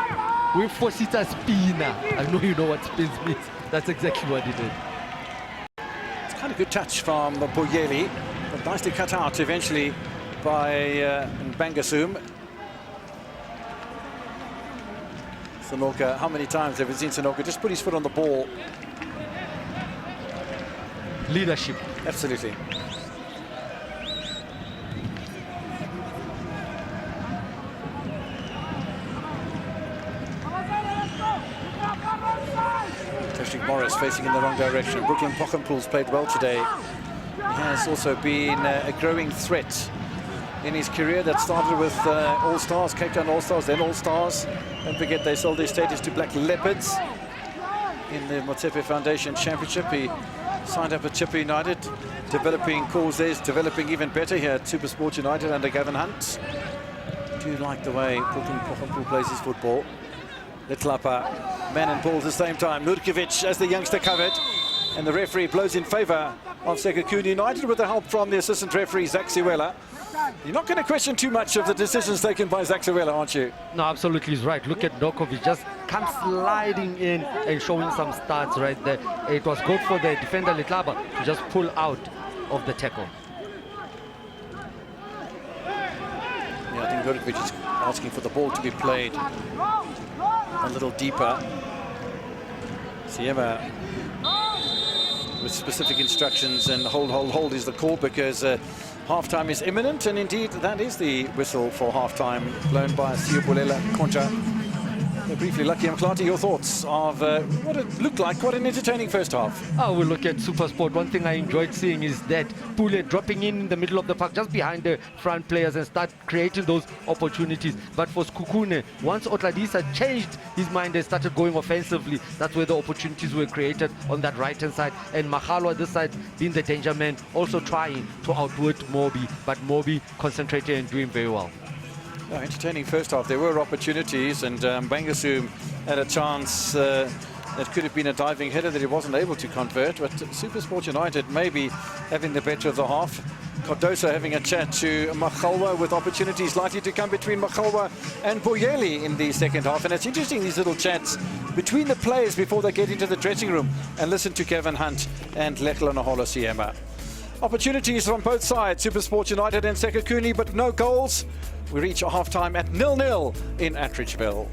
we force it as spinner. I know you know what spins means. That's exactly what he did. It's kind of good touch from Boyeli, but nicely cut out eventually by Bangasum. Sanoka, how many times have we seen Sanoka just put his foot on the ball? Leadership. Absolutely. Tashreeq Morris facing in the wrong direction. Brooklyn Pockenpool's played well today. He has also been a growing threat in his career that started with All-Stars, Cape Town All-Stars, then All-Stars. Don't forget they sold their status to Black Leopards in the Motsepe Foundation Championship. He signed up at Chipper United, developing causes, developing even better here at Super Sport United under Gavin Hunt. Do like the way Brooklyn Pockenpool plays his football. Letlapa, man and ball at the same time. Nurkovic as the youngster covered, and the referee blows in favour of Sekhukhune United with the help from the assistant referee Zach Siwela. You're not going to question too much of the decisions taken by Zach Siwela, aren't you? No, absolutely, he's right. Look at Nurkovic, just comes sliding in and showing some stats right there. It was good for the defender Letlapa to just pull out of the tackle. Yeah, I think Nurkovic is asking for the ball to be played a little deeper. Siema with specific instructions, and hold is the call because half-time is imminent, and indeed that is the whistle for half-time blown by Siubulela Concha. Briefly, Lucky Mklati, your thoughts of what it looked like, quite an entertaining first half. Oh, we look at Super Sport. One thing I enjoyed seeing is that Pule dropping in the middle of the park, just behind the front players, and start creating those opportunities. But for Sekhukhune, once Otladisa changed his mind and started going offensively, that's where the opportunities were created on that right-hand side. And Makhalwa this side being the danger man, also trying to outwit Mobi, but Mobi concentrated and doing very well. Entertaining first half. There were opportunities, and Bangasum had a chance That could have been a diving header that he wasn't able to convert, but SuperSport United maybe having the better of the half. Cardoso having a chat to Makhalwa, with opportunities likely to come between Makhalwa and Boyeli in the second half. And it's interesting, these little chats between the players before they get into the dressing room and listen to Kevin Hunt and Lekla Siema. Opportunities from both sides, SuperSport United and Sekhukhune, but no goals. We reach a half-time at 0-0 in Attridgeville.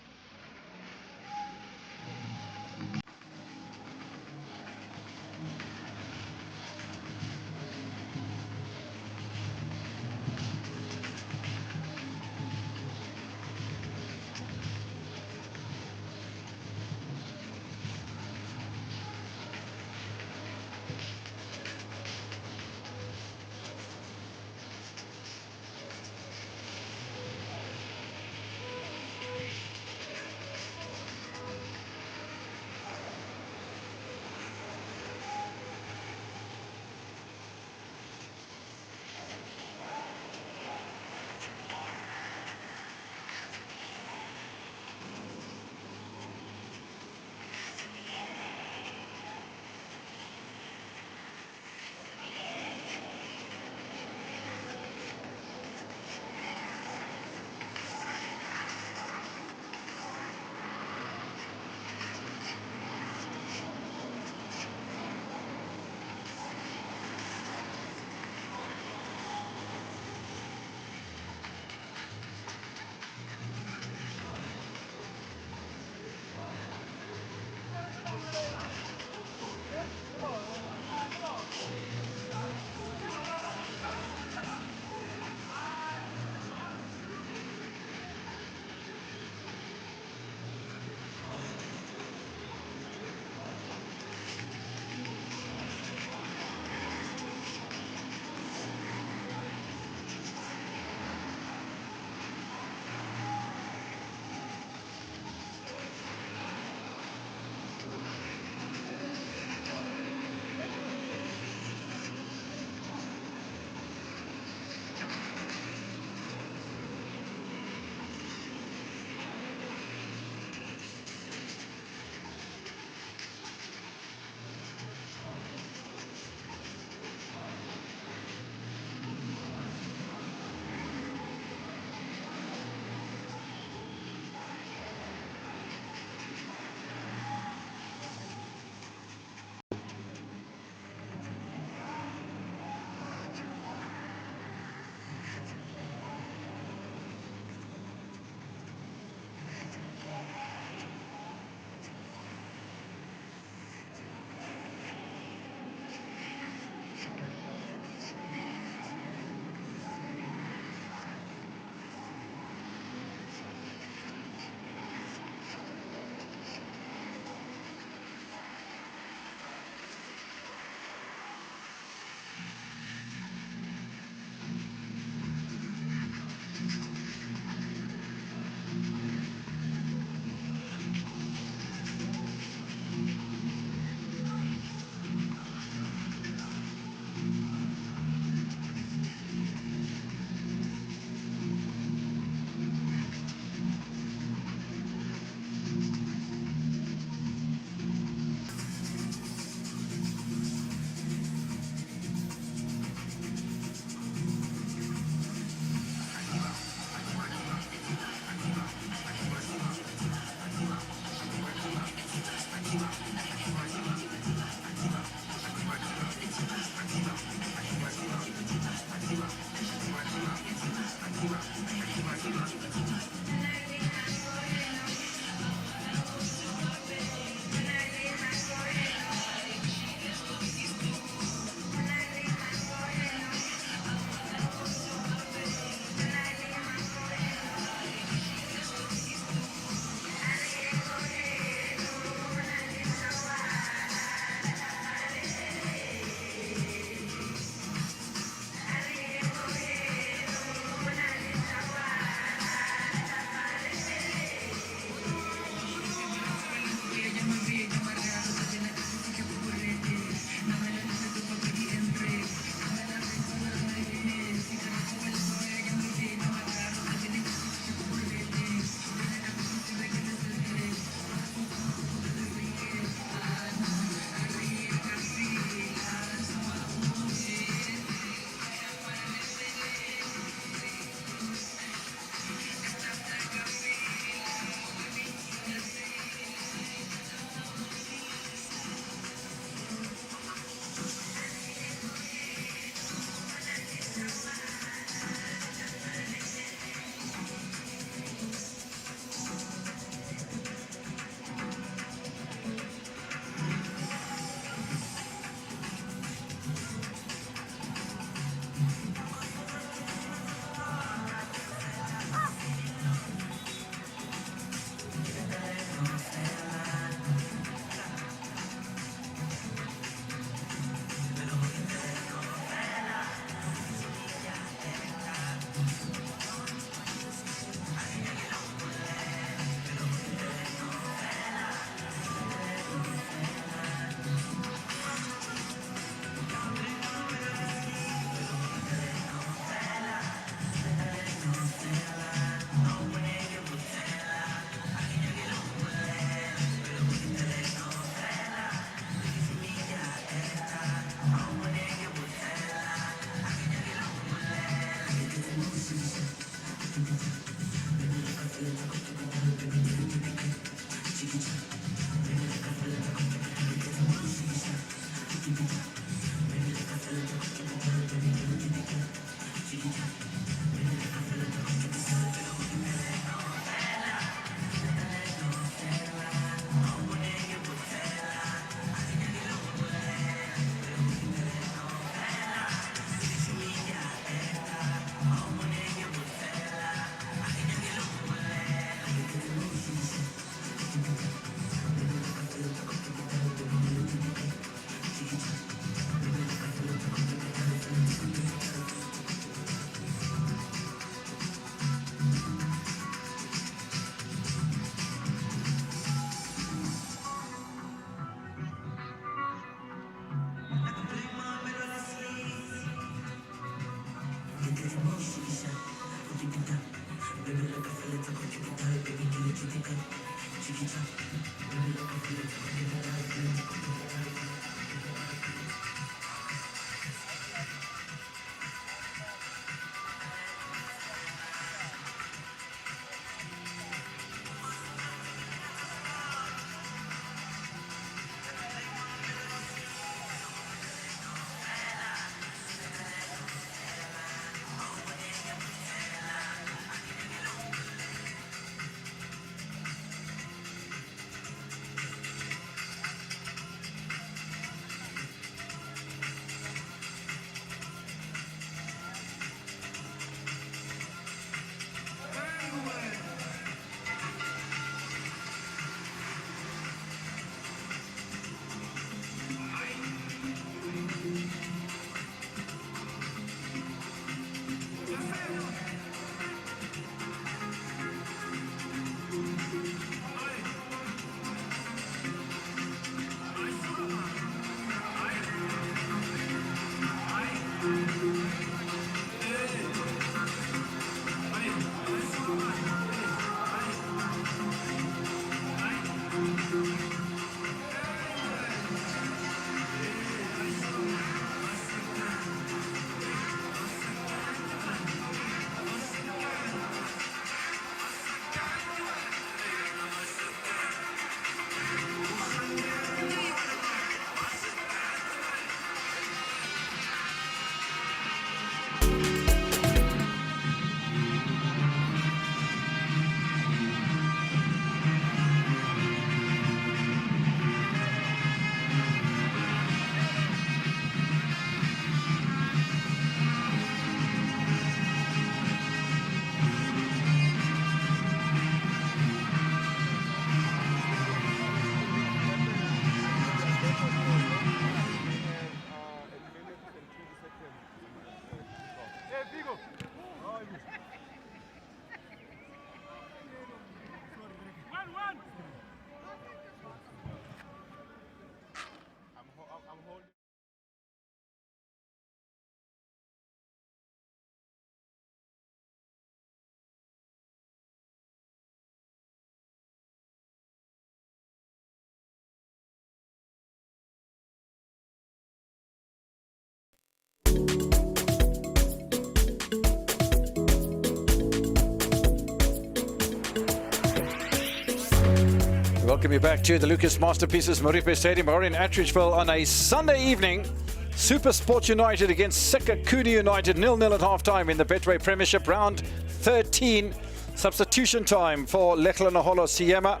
Welcome you back to the Lucas Masterpieces Moripe Stadium. We're in Attridgeville on a Sunday evening. Super Sports United against Sekhukhune United, 0-0 at half-time in the Betway Premiership round 13. Substitution time for Leklanaholo Siema.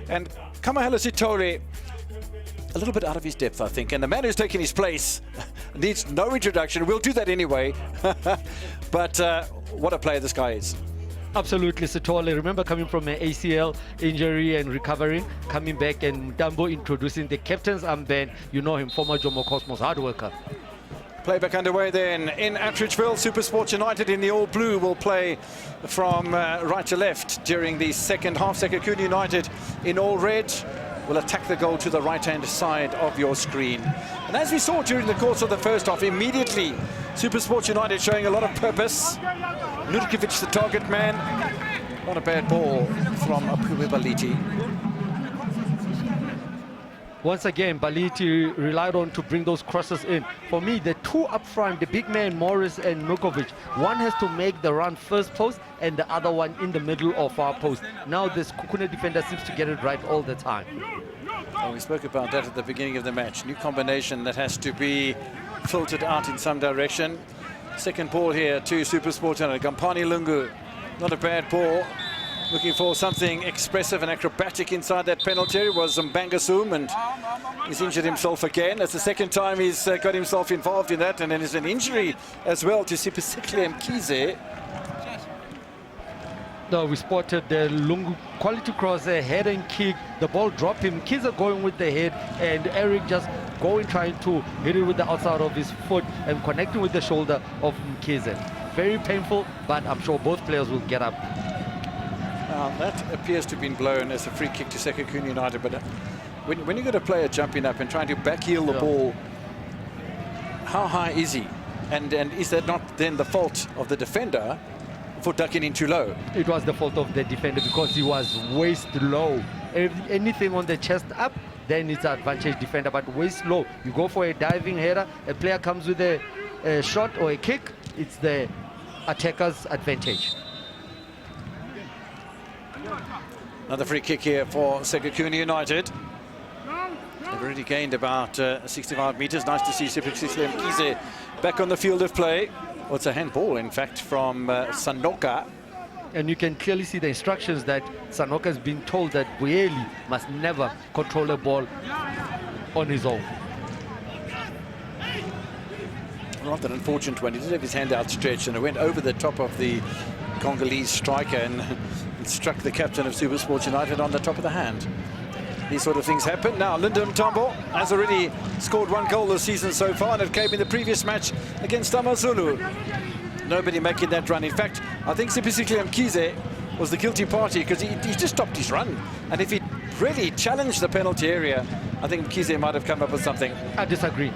And Kamahela Sitole, a little bit out of his depth, I think. And the man who's taken his place needs no introduction. We'll do that anyway. But what a player this guy is. Absolutely, Sitole. Remember coming from an ACL injury and recovering, coming back, and Dambo introducing the captain's armband. You know him, former Jomo Cosmos hard worker. Playback underway then in Attridgeville. Super Sports United in the all blue will play from right to left during the second half. Sekhukhune United in all red will attack the goal to the right-hand side of your screen. And as we saw during the course of the first half, immediately Super Sports United showing a lot of purpose. Nurkovic, the target man. Not a bad ball from Apuwe Baliti. Once again, Baliti relied on to bring those crosses in. For me, the two up front, the big man Morris and Nurkovic, one has to make the run first post and the other one in the middle of our post. Now this Sekhukhune defender seems to get it right all the time. Well, we spoke about that at the beginning of the match. New combination that has to be filtered out in some direction. Second ball here to Super Sports United. Gampani Lungu, not a bad ball. Looking for something expressive and acrobatic inside that penalty area was Mbangasum, and he's injured himself again. That's the second time he's got himself involved in that, and then there's an injury as well to Sekhukhune Mkhize. No, we spotted the Lungu quality cross, a head and kick. The ball dropped him. Mkhize going with the head, and Eric just going trying to hit it with the outside of his foot and connecting with the shoulder of Mkhize. Very painful, but I'm sure both players will get up. That appears to have been blown as a free kick to Sekhukhune United, but when you've got a player jumping up and trying to backheel the ball, how high is he? And is that not then the fault of the defender for ducking in too low? It was the fault of the defender because he was waist low. Anything on the chest up, then it's an advantage defender, but waist low. You go for a diving header, a player comes with a shot or a kick, it's the attacker's advantage. Another free kick here for Sekhukhune United. They've already gained about 65 meters. Nice to see Sekhukhune Mkhize back on the field of play. Well, it's a handball, in fact, from Sanoka. And you can clearly see the instructions that Sanoka has been told that Boeli must never control a ball on his own. Rather an unfortunate one. He did have his hand outstretched and it went over the top of the Congolese striker and it struck the captain of Super Sports United on the top of the hand. These sort of things happen. Now, Linda Mtambo has already scored one goal this season so far, and it came in the previous match against Amazulu. Nobody making that run. In fact, I think Sekhukhune Mkhize was the guilty party because he just stopped his run. And if he really challenged the penalty area, I think Mkhize might have come up with something. I disagree.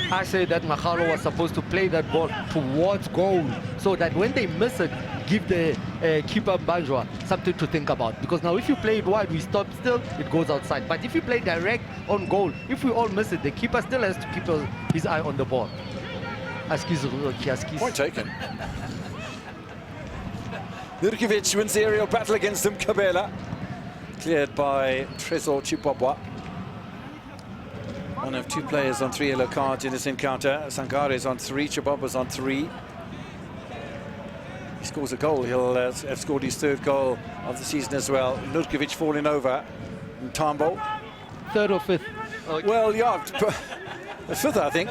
I say that Makalo was supposed to play that ball towards goal so that when they miss it, give the keeper Banjwa something to think about. Because now if you play it wide, we stop still, it goes outside. But if you play direct on goal, if we all miss it, the keeper still has to keep his eye on the ball. Point taken. Nurkovic wins the aerial battle against him. Kabela cleared by Trezor Chipopwa. One of two players on 3 yellow cards in this encounter. Sangare is on 3, Chipopwa's on 3. He scores a goal. He'll have scored his 3rd goal of the season as well. Nurkovic falling over. Mtambo. 3rd or 5th? Okay. Well, yeah, 5th, I think.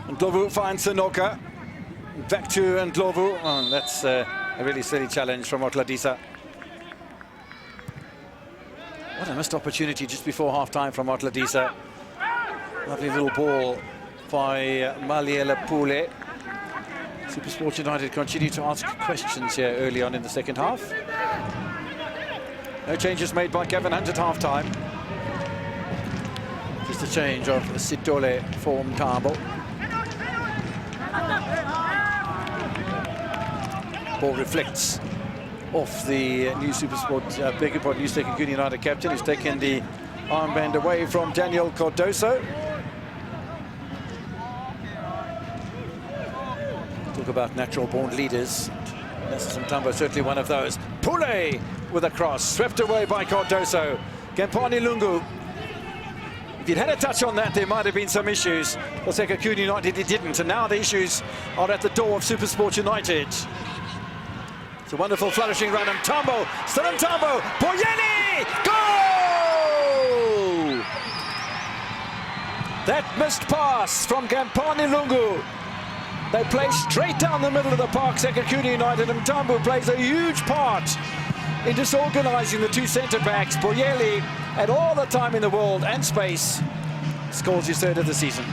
Ndlovu finds Sanoka. Back to Ndlovu. Oh, that's a really silly challenge from Otladisa. What a missed opportunity just before half-time from Otladisa. Lovely little ball by Maliela Pule. Super Sports United continue to ask questions here early on in the second half. No changes made by Gavin Hunt at half-time. Just a change of Sitole for Mtambo. Ball reflects off the new Super Sport, new Sekhukhune United captain, who's taken the armband away from Daniel Cardoso. Talk about natural-born leaders. Mtambo certainly one of those. Pule with a cross, swept away by Cardoso. Gampani Lungu. If he'd had a touch on that, there might have been some issues. For Sekhukhune United, he didn't, and now the issues are at the door of Supersport United. It's a wonderful flourishing run. Mtambo, still Mtambo, Boyeli, goal! That missed pass from Gampani Lungu. They play straight down the middle of the park, Sekhukhune United, and Mtambo plays a huge part in disorganising the two centre-backs. Boyeli had all the time in the world and space, scores his third of the season.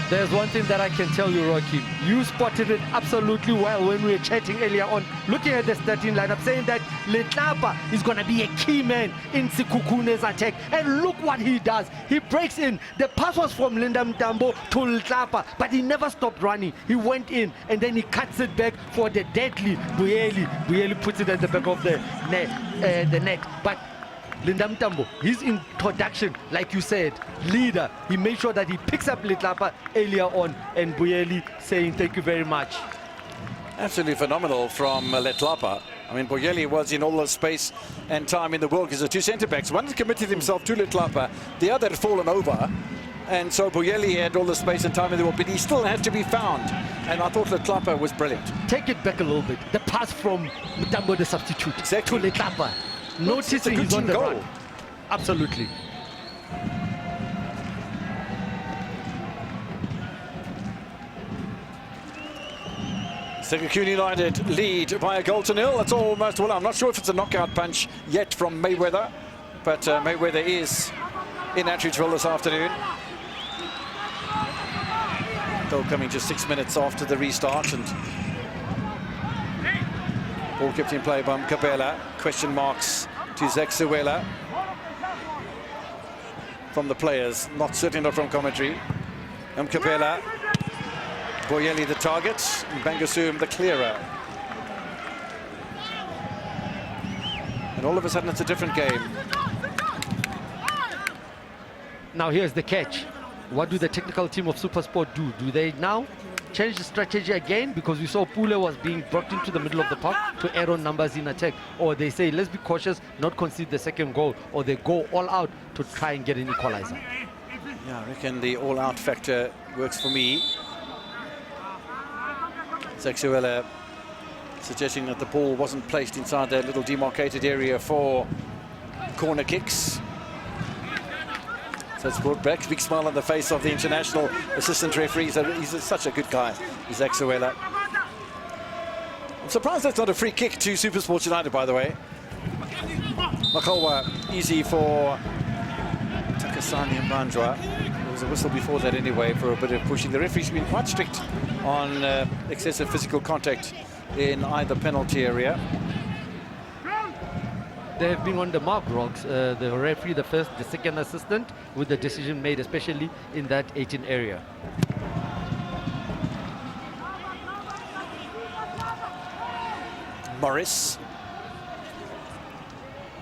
There's one thing that I can tell you, Rocky. You spotted it absolutely well when we were chatting earlier on, looking at the starting lineup, saying that Letlapa is going to be a key man in Sekhukhune's attack. And look what he does. He breaks in. The pass was from Mtambo to Letlapa, but he never stopped running. He went in, and then he cuts it back for the deadly Boyeli. Boyeli puts it at the back of the net. But Mtambo, his introduction, like you said, leader, he made sure that he picks up Letlapa earlier on, and Boyeli saying thank you very much. Absolutely phenomenal from Letlapa. I mean, Boyeli was in all the space and time in the world because the two centre-backs, one had committed himself to Letlapa, the other had fallen over, and so Boyeli had all the space and time in the world, but he still had to be found, and I thought Letlapa was brilliant. Take it back a little bit. The pass from Mtambo, the substitute, exactly, to Letlapa. Noticing he's on the run. Absolutely. Sekhukhune United lead by a goal to nil. That's almost, well, I'm not sure if it's a knockout punch yet from Mayweather, but Mayweather is in Attridgeville this afternoon. Goal coming just 6 minutes after the restart, and ball kept in play by Mkabela. Question marks to Sekhukhune from the players, certainly not from commentary. Mkabela, Boyeli the target, and Bangasum the clearer. And all of a sudden it's a different game. Now here's the catch. What do the technical team of Supersport do? Do they now change the strategy again, because we saw Pule was being brought into the middle of the park to add on numbers in attack, or they say let's be cautious, not concede the second goal, or they go all out to try and get an equalizer? Yeah, I reckon the all-out factor works for me. Sekhukhune suggesting that the ball wasn't placed inside that little demarcated area for corner kicks. So it's brought back. Big smile on the face of the international assistant referee. He's such a good guy, Sekhukhune. I'm surprised that's not a free kick to Supersport United, by the way. Makolwa, easy for Takasani and Bandra. There was a whistle before that anyway for a bit of pushing. The referee's been quite strict on excessive physical contact in either penalty area. They have been on the mark, Rocks. The referee, the first, the second assistant, with the decision made, especially in that 18 area. Morris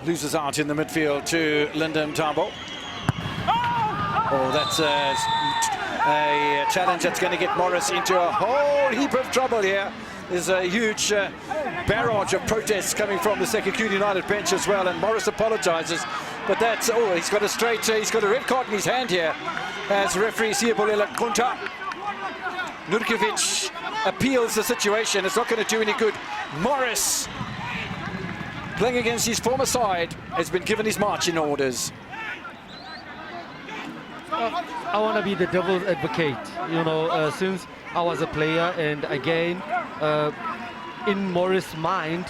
loses out in the midfield to Mtambo. Oh, that's a challenge that's going to get Morris into a whole heap of trouble here. There's a huge barrage of protests coming from the Sekhukhune United bench as well, and Morris apologises. But that's, oh, he's got a red card in his hand here as referee Siyabulela Kunta. Nurkovic appeals the situation. It's not going to do any good. Morris, playing against his former side, has been given his marching orders. I want to be the devil's advocate, you know, since I was a player, and again, in Morris' mind,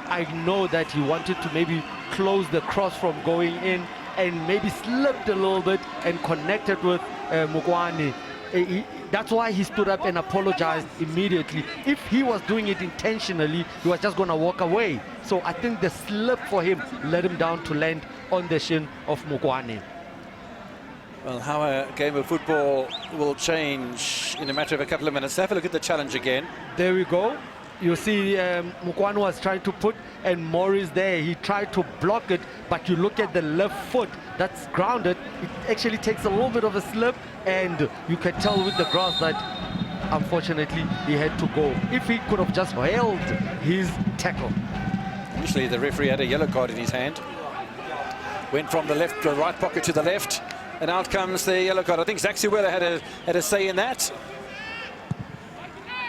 I know that he wanted to maybe close the cross from going in and maybe slipped a little bit and connected with Mugwane. That's why he stood up and apologized immediately. If he was doing it intentionally, he was just going to walk away. So I think the slip for him led him down to land on the shin of Mugwane. Well, how a game of football will change in a matter of a couple of minutes. Have a look at the challenge again. There we go. You see Mugwane was trying to put, and Morris there, he tried to block it, but you look at the left foot that's grounded, it actually takes a little bit of a slip, and you can tell with the grass that unfortunately, he had to go. If he could have just held his tackle. Initially, the referee had a yellow card in his hand. Went from the left to the right pocket to the left, and out comes the yellow card. I think Sekhukhune had a say in that.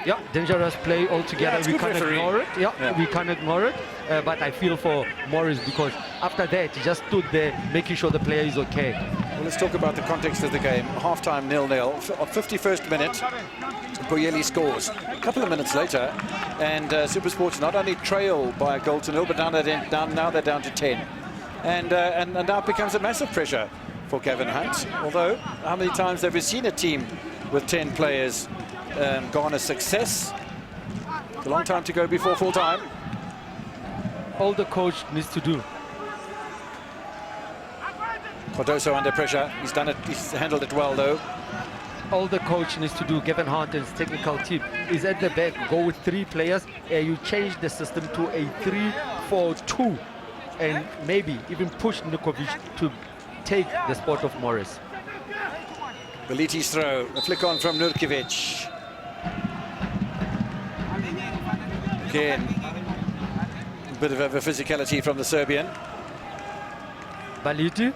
Yeah, dangerous play altogether. Yeah, we good can't referee. ignore it. Yeah, we can't ignore it. But I feel for Morris because after that, he just stood there making sure the player is okay. Well, let's talk about the context of the game. Half-time 0-0. 51st minute, Boyeli scores. A couple of minutes later, and SuperSports not only trail by a goal to 0, but now they're down to 10. And now it becomes a massive pressure for Gavin Hunt. Although, how many times have we seen a team with 10 players garner success? It's a long time to go before full time. All the coach needs to do. Cardoso under pressure. He's done it. He's handled it well, though. All the coach needs to do, Gavin Hunt and his technical team, is at the back, go with 3 players. You change the system to a 3-4-2 and maybe even push Nikovic to take the spot of Morris. Beliti's throw. A flick on from Nurkiewicz. Again, a bit of a physicality from the Serbian. Baliti,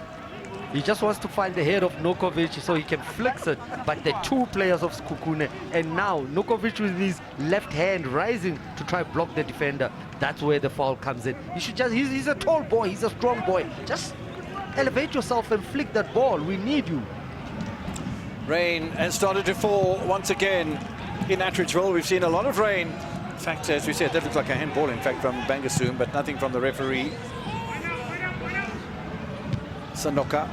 he just wants to find the head of Nukovic so he can flex it. But the 2 players of Sekhukhune, and now Nukovic with his left hand rising to try to block the defender. That's where the foul comes in. You should he's a tall boy, he's a strong boy. Just elevate yourself and flick that ball. We need you. Rain has started to fall once again in Attridgeville. We've seen a lot of rain. In fact, as we said, that looks like a handball, in fact, from Bangassoum, but nothing from the referee. Sanoka,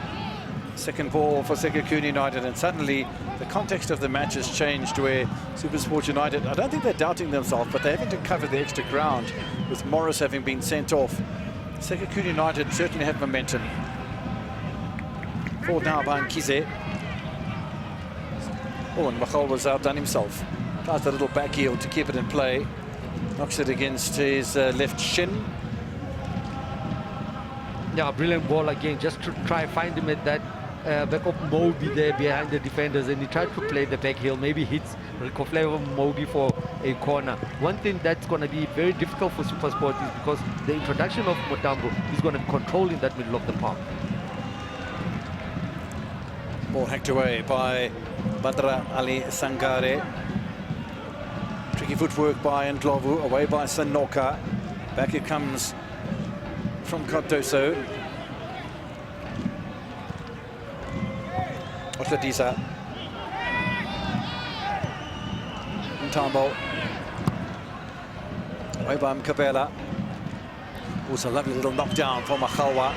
second ball for Sekhukhune United, and suddenly the context of the match has changed where SuperSport United, I don't think they're doubting themselves, but they're having to cover the extra ground with Morris having been sent off. Sekhukhune United certainly have momentum. Forward now by Nkize. Oh, and Machol was outdone himself. Tries a little back heel to keep it in play. Knocks it against his left shin. Yeah, brilliant ball again. Just to try find him at that back of Moby there behind the defenders, and he tried to play the back heel. Maybe hits Ricoflevo Moby for a corner. One thing that's going to be very difficult for SuperSport is because the introduction of Mutambo is going to be controlling that middle of the park. Ball hacked away by Badra Ali Sangare. Tricky footwork by Ndlovu, away by Sanoka. Back it comes from Cardoso. Otladisa. Ntambo. Away by Mkabela. Also a lovely little knockdown for Machalwa.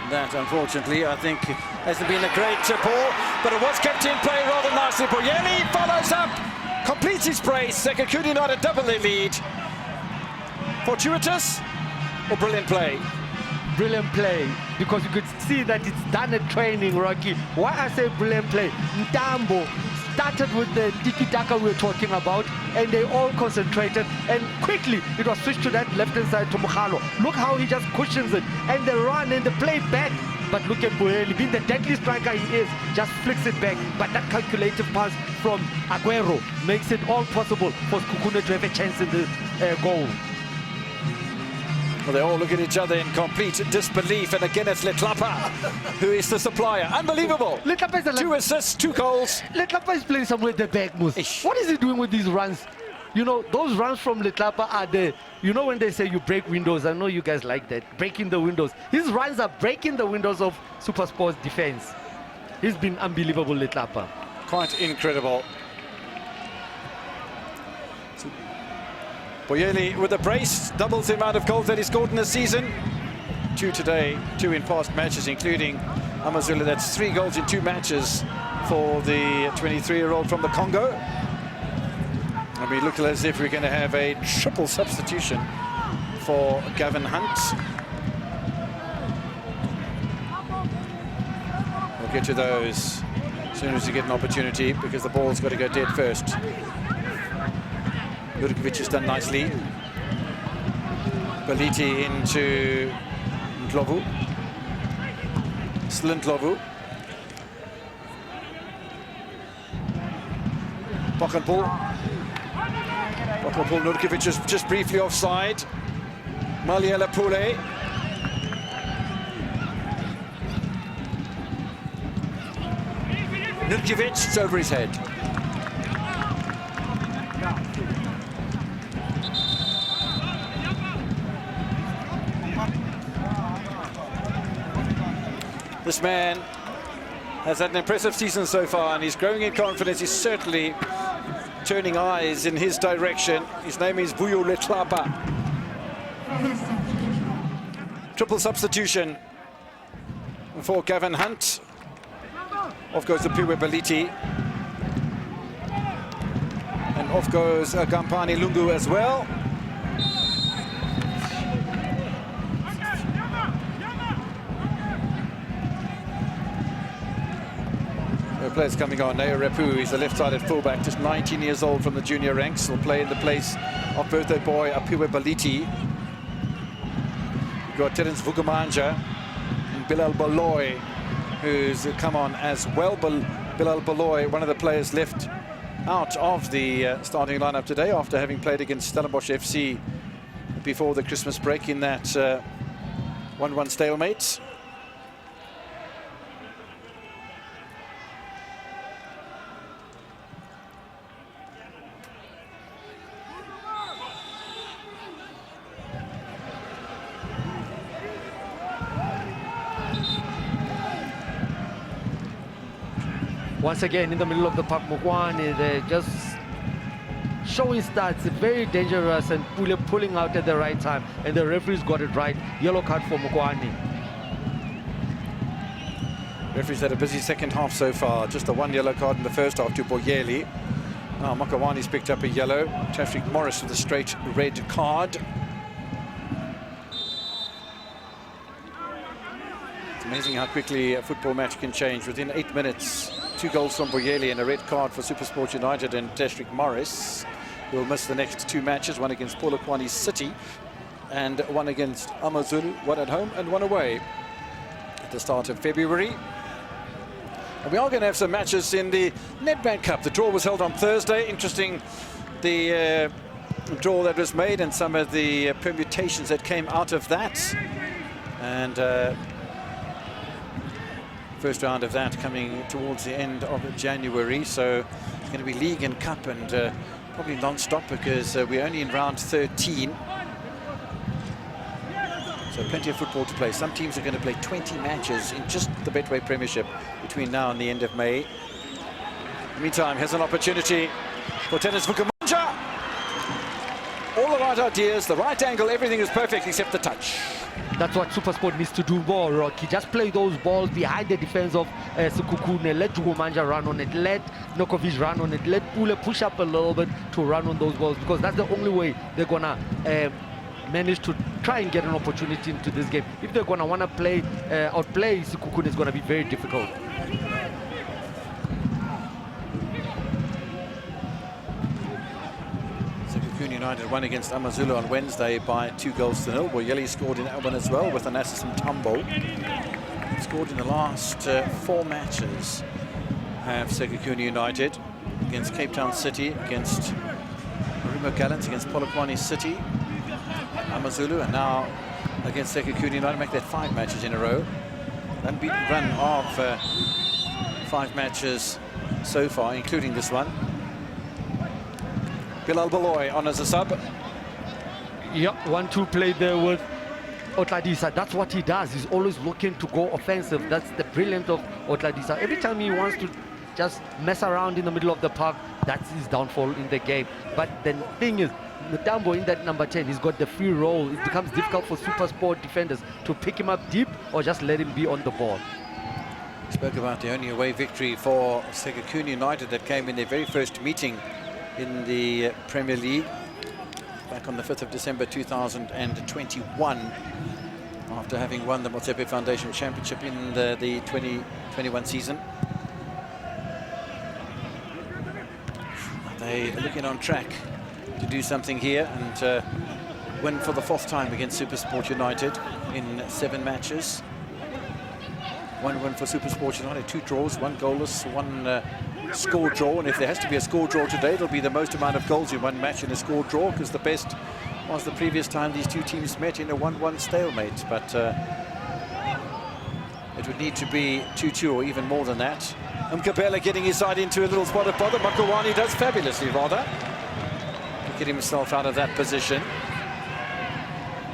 That, unfortunately, I think hasn't been a great ball, but it was kept in play rather nicely. Boyeli follows up, completes his brace. Sekhukhune United double their lead. Fortuitous or brilliant play? Brilliant play, because you could see that it's done at training, Rocky. Why I say brilliant play? Ntambo started with the tiki-taka we were talking about, and they all concentrated, and quickly it was switched to that left-hand side to Mukhalo. Look how he just cushions it, and they run and they play back. But look at Boyeli, being the deadly striker he is, just flicks it back. But that calculative pass from Aguero makes it all possible for Sekhukhune to have a chance in the goal. Well, they all look at each other in complete disbelief, and again it's Letlapa who is the supplier. Unbelievable. Letlapa is 2 assists, 2 goals. Letlapa is playing somewhere at the back, Mus. What is he doing with these runs? You know, those runs from Letlapa are the, you know when they say you break windows, I know you guys like that, breaking the windows. His runs are breaking the windows of SuperSport's defense. He's been unbelievable, Letlapa. Quite incredible. Boyeli with a brace, doubles the amount of goals that he scored in the season. 2 today, 2 in past matches, including Amazulu. That's 3 goals in 2 matches for the 23-year-old from the Congo. And we look as if we're going to have a triple substitution for Gavin Hunt. We'll get to those as soon as you get an opportunity, because the ball's got to go dead first. Jurkovic has done nicely. Baliti into Ndlovu. Still Ndlovu. Bokanpul. Bokanpul, Nurkovic is just briefly offside. Maliela Pule. Nurkovic, it's over his head. This man has had an impressive season so far, and he's growing in confidence. He's certainly turning eyes in his direction. His name is Vuyo Letlapa. Triple substitution for Gavin Hunt. Off goes the Piwe Baliti. And off goes Gampani Lungu as well. Players coming on. Neo Repu, he's a left-sided fullback, just 19 years old from the junior ranks. Will play in the place of birthday boy Apiwe Baliti. We've got Terence Vugamanja and Bilal Baloy, who's come on as well. Bilal Baloy, one of the players left out of the starting lineup today after having played against Stellenbosch FC before the Christmas break in that 1-1 stalemate. Once again, in the middle of the park, Mokoane, they're just showing stats, very dangerous, and pulling out at the right time. And the referee's got it right. Yellow card for Mokoane. Referee's had a busy second half so far. Just the one yellow card in the first half to Boyeli. Now Mokowane's picked up a yellow. Tashrik Morris with a straight red card. It's amazing how quickly a football match can change. Within 8 minutes, 2 goals from Boyeli and a red card for SuperSport United and Tashrik Morris, who will miss the next 2 matches, one against Polokwane City and one against AmaZulu, one at home and one away at the start of February. And we are going to have some matches in the Nedbank Cup. The draw was held on Thursday. Interesting, the draw that was made and some of the permutations that came out of that. And first round of that coming towards the end of January, so it's going to be league and cup and probably non-stop because we're only in round 13. So plenty of football to play. Some teams are going to play 20 matches in just the Betway Premiership between now and the end of May. In the meantime, here's an opportunity for Tennis Vukamanja. All the right ideas, the right angle, everything is perfect except the touch. That's what SuperSport needs to do more, Rocky. Just play those balls behind the defense of Sekhukhune. Let Vukamanja run on it. Let Nurkovic run on it. Let Pule push up a little bit to run on those balls, because that's the only way they're going to manage to try and get an opportunity into this game. If they're going to want to play outplay Sekhukhune, it's going to be very difficult. Sekhukhune United won against AmaZulu on Wednesday by 2-0. Boyeli scored in that one as well with an assist from Tambo. Scored in the last 4 matches have Sekhukhune United against Cape Town City, against Marimo Gallants, against Polokwane City, AmaZulu, and now against Sekhukhune United. Make that 5 matches in a row. Unbeaten run of 5 matches so far, including this one. Bilal Baloy on as a sub. Yep, 1-2 play there with Otladisa. That's what he does. He's always looking to go offensive. That's the brilliance of Otladisa. Every time he wants to just mess around in the middle of the park, that's his downfall in the game. But the thing is, Mutambo in that number 10, he's got the free roll. It becomes difficult for SuperSport defenders to pick him up deep or just let him be on the ball. Spoke about the only away victory for Sekhukhune United that came in their very first meeting in the Premier League back on the 5th of December 2021, after having won the Motsepe Foundation Championship in the 2021 season. They are looking on track to do something here and win for the 4th time against SuperSport United in 7 matches. 1 win for SuperSport United, 2 draws, 1 goalless, 1 score draw, and if there has to be a score draw today, it'll be the most amount of goals in one match in a score draw, because the best was the previous time these two teams met in a 1-1 stalemate. But it would need to be 2-2 or even more than that. Kabela getting his side into a little spot of bother. Makawani does fabulously, rather, to get himself out of that position.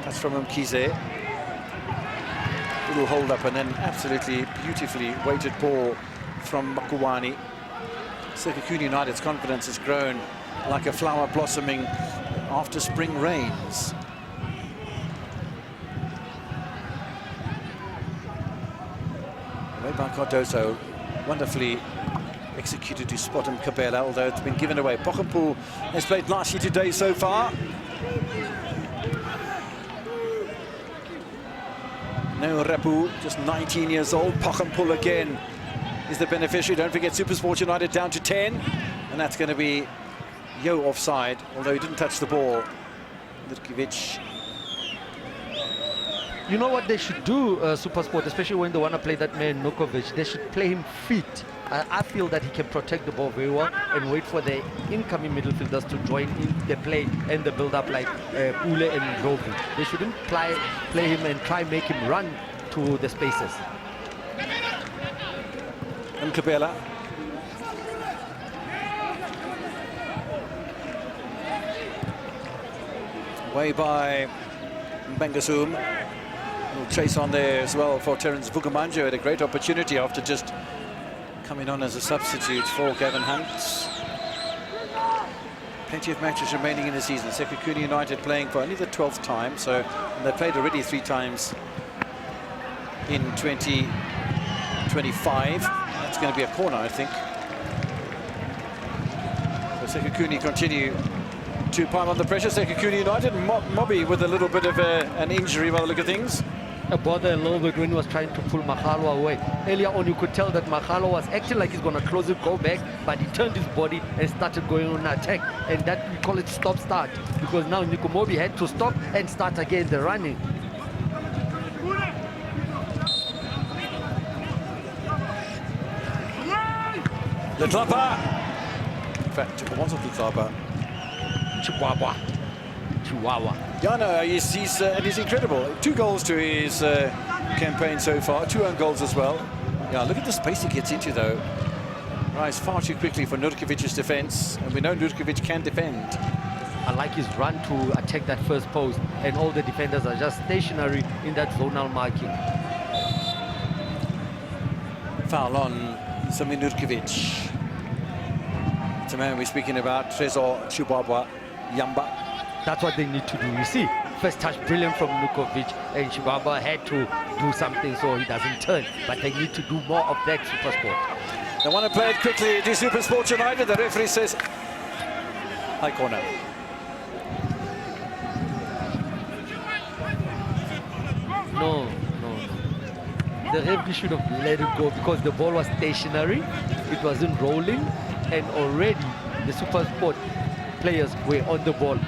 That's from Mkhize. Little hold up and then absolutely beautifully weighted ball from Makawani. Sekhukhune United's confidence has grown like a flower blossoming after spring rains. Away by Cardoso, wonderfully executed to spot him Kabela, although it's been given away. Pochenpoel has played nicely today so far. No Rapu, just 19 years old. Pochenpoel again is the beneficiary. Don't forget SuperSport United down to 10. And that's going to be Yo offside, although he didn't touch the ball. Nurkovic. You know what they should do, SuperSport, especially when they want to play that man Nurkovic, they should play him fit. I feel that he can protect the ball very well and wait for the incoming midfielders to join in the play and the build-up like Ule and Rovi. They shouldn't play him and try make him run to the spaces. And Kabela. Away by Bangasum. Little chase on there as well for Terence Vukamanjo. Had a great opportunity after just coming on as a substitute for Gavin Hunt. Plenty of matches remaining in the season. Sekhukhune United playing for only the 12th time, so they played already 3 times in 2025. That's going to be a corner, I think. So Sekhukhune continue to pile on the pressure. Sekhukhune United, Mobby with a little bit of an injury by the look of things. Bother a little bit when he was trying to pull Makalo away. Earlier on, you could tell that Makalo was acting like he's going to close it, go back, but he turned his body and started going on attack. And that we call it stop-start, because now Nico Mobby had to stop and start again the running. Letlapa. In fact, it wasn't Letlapa. Chihuahua. Yeah, no, he's incredible. 2 goals to his campaign so far, 2 own goals as well. Yeah, look at the space he gets into, though. Rise far too quickly for Nurkovic's defense, and we know Nurkovic can defend. I like his run to attack that first post, and all the defenders are just stationary in that zonal marking. Foul on Sami Nurkovic. It's a man we're speaking about, Trezor Chubabwa Yamba. That's what they need to do. You see, first touch brilliant from Nurkovic, and Chibaba had to do something so he doesn't turn. But they need to do more of that, SuperSport. They want to play it quickly to SuperSport United. The referee says high corner. No. The referee should have let it go because the ball was stationary. It wasn't rolling, and already the SuperSport players were on the ball.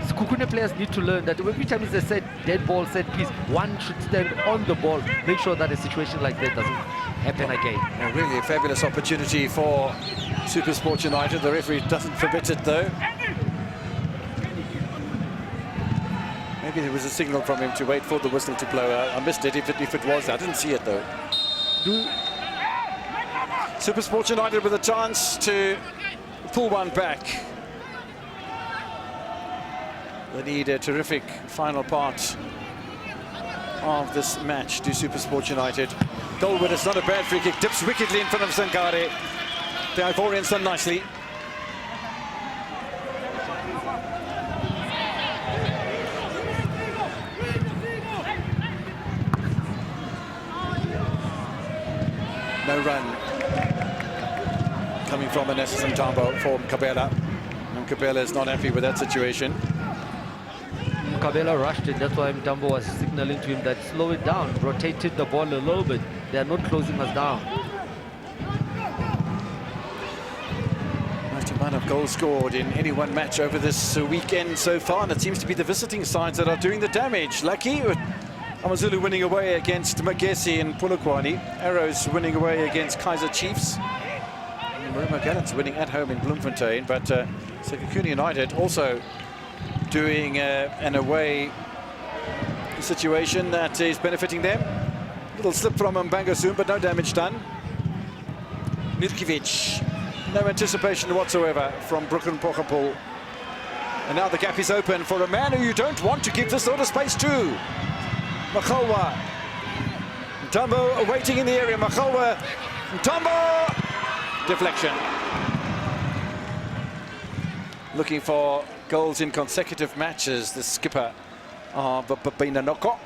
Sekhukhune players need to learn that every time it's a dead ball set piece, one should stand on the ball, make sure that a situation like that doesn't happen again. A really fabulous opportunity for SuperSport United. The referee doesn't permit it, though. Maybe there was a signal from him to wait for the whistle to blow out. I missed it if it was. I didn't see it, though. SuperSport United with a chance to pull one back. They need a terrific final part of this match to SuperSport United. Dolwood, it's not a bad free kick, dips wickedly in front of Sankare. The Ivorians done nicely. No run coming from Anessis and Tambo for Kabela. And Kabela is not happy with that situation. Kabela rushed it, that's why Mtambo was signaling to him that slow it down, rotated the ball a little bit. They are not closing us down. Most amount of goals scored in any one match over this weekend so far, and it seems to be the visiting sides that are doing the damage. Lucky Amazulu winning away against Magesi and Polokwane. Arrows winning away against Kaizer Chiefs. And Marimo Gallant's winning at home in Bloemfontein, but Sekhukhune United also doing an away situation that is benefiting them. Little slip from Mbangosoon, but no damage done. Nurkiewicz, no anticipation whatsoever from Brooklyn Pochapul. And now the gap is open for a man who you don't want to give this sort of space to. Makhalwa. Ntambo waiting in the area. Makhalwa. Ntambo. Deflection. Looking for goals in consecutive matches, the skipper of Babina Noko.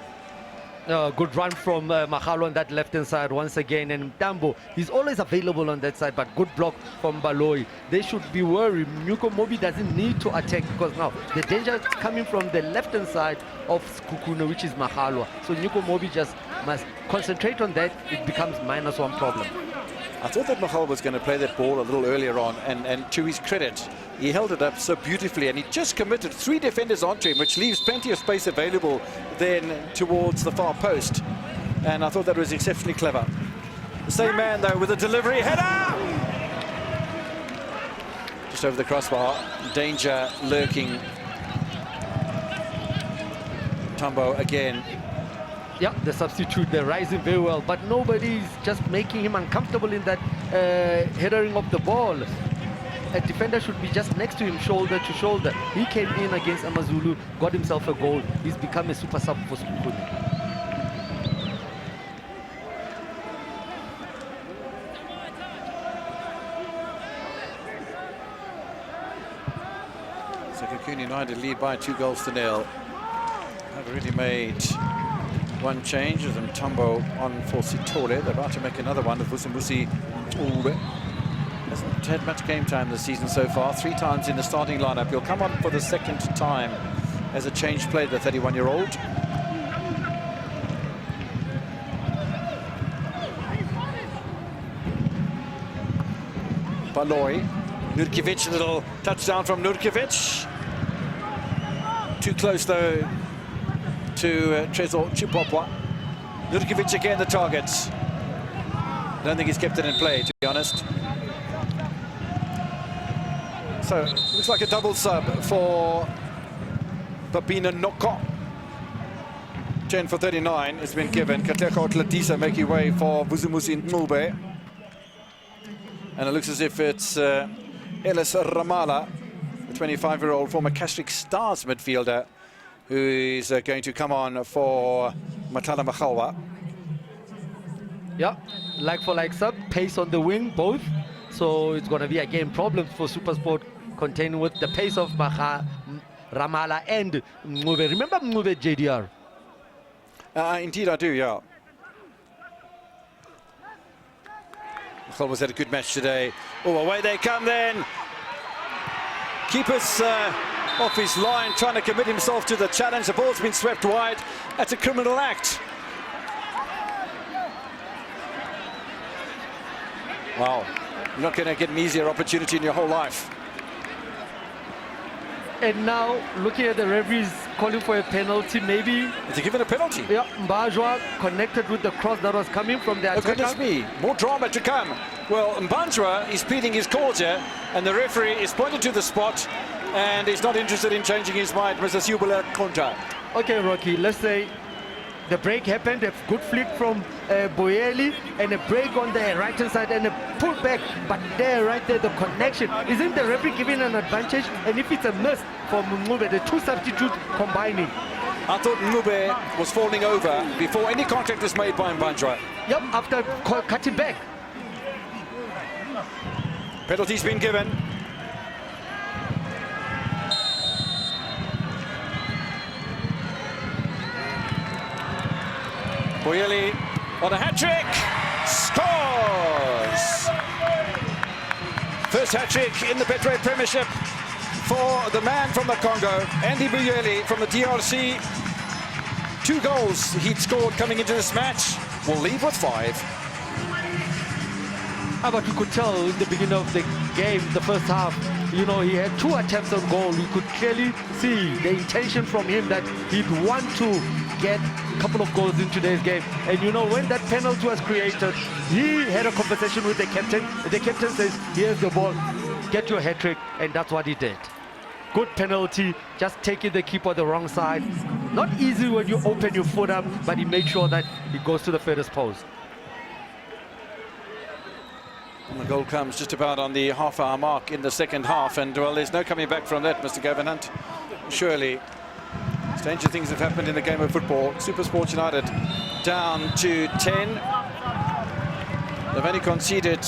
Good run from Mahalo on that left-hand side once again, and Tambo, he's always available on that side, but good block from Baloyi. They should be worried. Nyuko Mobi doesn't need to attack because now the danger is coming from the left-hand side of Sekhukhune, which is Mahalo. So Nyuko Mobi just must concentrate on that. It becomes -1 problem. I thought that Mahal was going to play that ball a little earlier on, and to his credit, he held it up so beautifully, and he just committed 3 defenders onto him, which leaves plenty of space available then towards the far post. And I thought that was exceptionally clever. The same man, though, with a delivery header! Just over the crossbar, danger lurking. Tambo again. Yeah, the substitute, they're rising very well, but nobody's just making him uncomfortable in that headering of the ball. A defender should be just next to him, shoulder to shoulder. He came in against Amazulu, got himself a goal. He's become a super sub for Sekhukhune. Sekhukhune United lead by 2-0. Have really made one change with Ntambo on for Sitole. They're about to make another one with Vusimusi Ube. Hasn't had much game time this season so far. 3 times in the starting lineup. He'll come on for the 2nd time as a change play, the 31-year-old. Baloyi. Nurkiewicz, a little touchdown from Nurkiewicz. Too close though to Trezor Chipopwa. Nurkiewicz again the target. I don't think he's kept it in play, to be honest. So, looks like a double sub for Babina Noko. 10 for 39 has been given. Kateko Tladisa making way for Vuzumusi Nube. And it looks as if it's Elis Ramala, the 25-year-old former Castric Stars midfielder, who is going to come on for Matala Makhalwa. Yeah, like for like sub, pace on the wing, both. So it's going to be again problems for Supersport containing with the pace of Ramala and Mube. Remember Mube JDR? Indeed I do, yeah. Makhalwa's had a good match today. Oh, away they come then. Keeper's off his line, trying to commit himself to the challenge. The ball's been swept wide. That's a criminal act. Wow, you're not going to get an easier opportunity in your whole life. And now, looking at the referees calling for a penalty, maybe. Is he given a penalty? Yeah, Mbajwa connected with the cross that was coming from the attacker. Oh, goodness me, more drama to come. Well, Mbanjwa is pleading his cause here, and the referee is pointed to the spot, and he's not interested in changing his mind, Mr. Siubula Konta. Okay, Rocky, let's say the break happened, a good flick from Boyeli, and a break on the right-hand side, and a pull back, but there, right there, the connection. Isn't the referee giving an advantage? And if it's a miss for Mube, the 2 substitutes combining. I thought Mube was falling over before any contact was made by Mbanjwa. Yep, after cutting back. Penalty's been given. Boyeli on a hat-trick, scores! First hat-trick in the Betway Premiership for the man from the Congo, Andy Boyeli from the DRC. 2 goals he'd scored coming into this match. Will leave with 5. But you could tell in the beginning of the game, the first half, you know, he had 2 attempts on goal. You could clearly see the intention from him that he'd want to get a couple of goals in today's game. And you know, when that penalty was created, he had a conversation with the captain. The captain says, here's the ball, get your hat trick, and that's what he did. Good penalty, just taking the keeper the wrong side. Not easy when you open your foot up, but he made sure that he goes to the furthest post. And the goal comes just about on the half-hour mark in the second half, and well, there's no coming back from that, Mr. Gavin Hunt. Surely, stranger things have happened in the game of football. SuperSport United down to 10. They've only conceded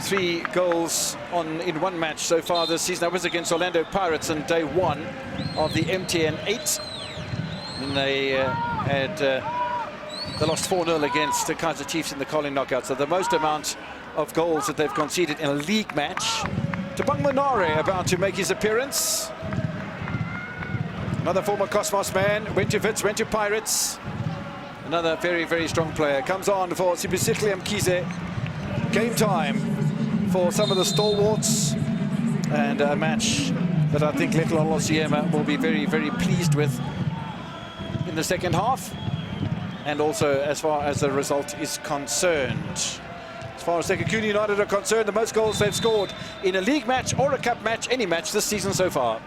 3 goals in one match so far this season. That was against Orlando Pirates on day 1 of the MTN 8. And they they lost 4-0 against the Kaizer Chiefs in the Colin knockout. So the most amount of goals that they've conceded in a league match. Tabang Manare about to make his appearance. Another former Cosmos man, went to Wits, went to Pirates. Another very, very strong player. Comes on for Sibusihle Mkhize. Game time for some of the stalwarts. And a match that I think Lekla Losiema will be very, very pleased with in the second half. And also as far as the result is concerned. As far as Sekhukhune United are concerned, the most goals they've scored in a league match or a cup match, any match this season so far.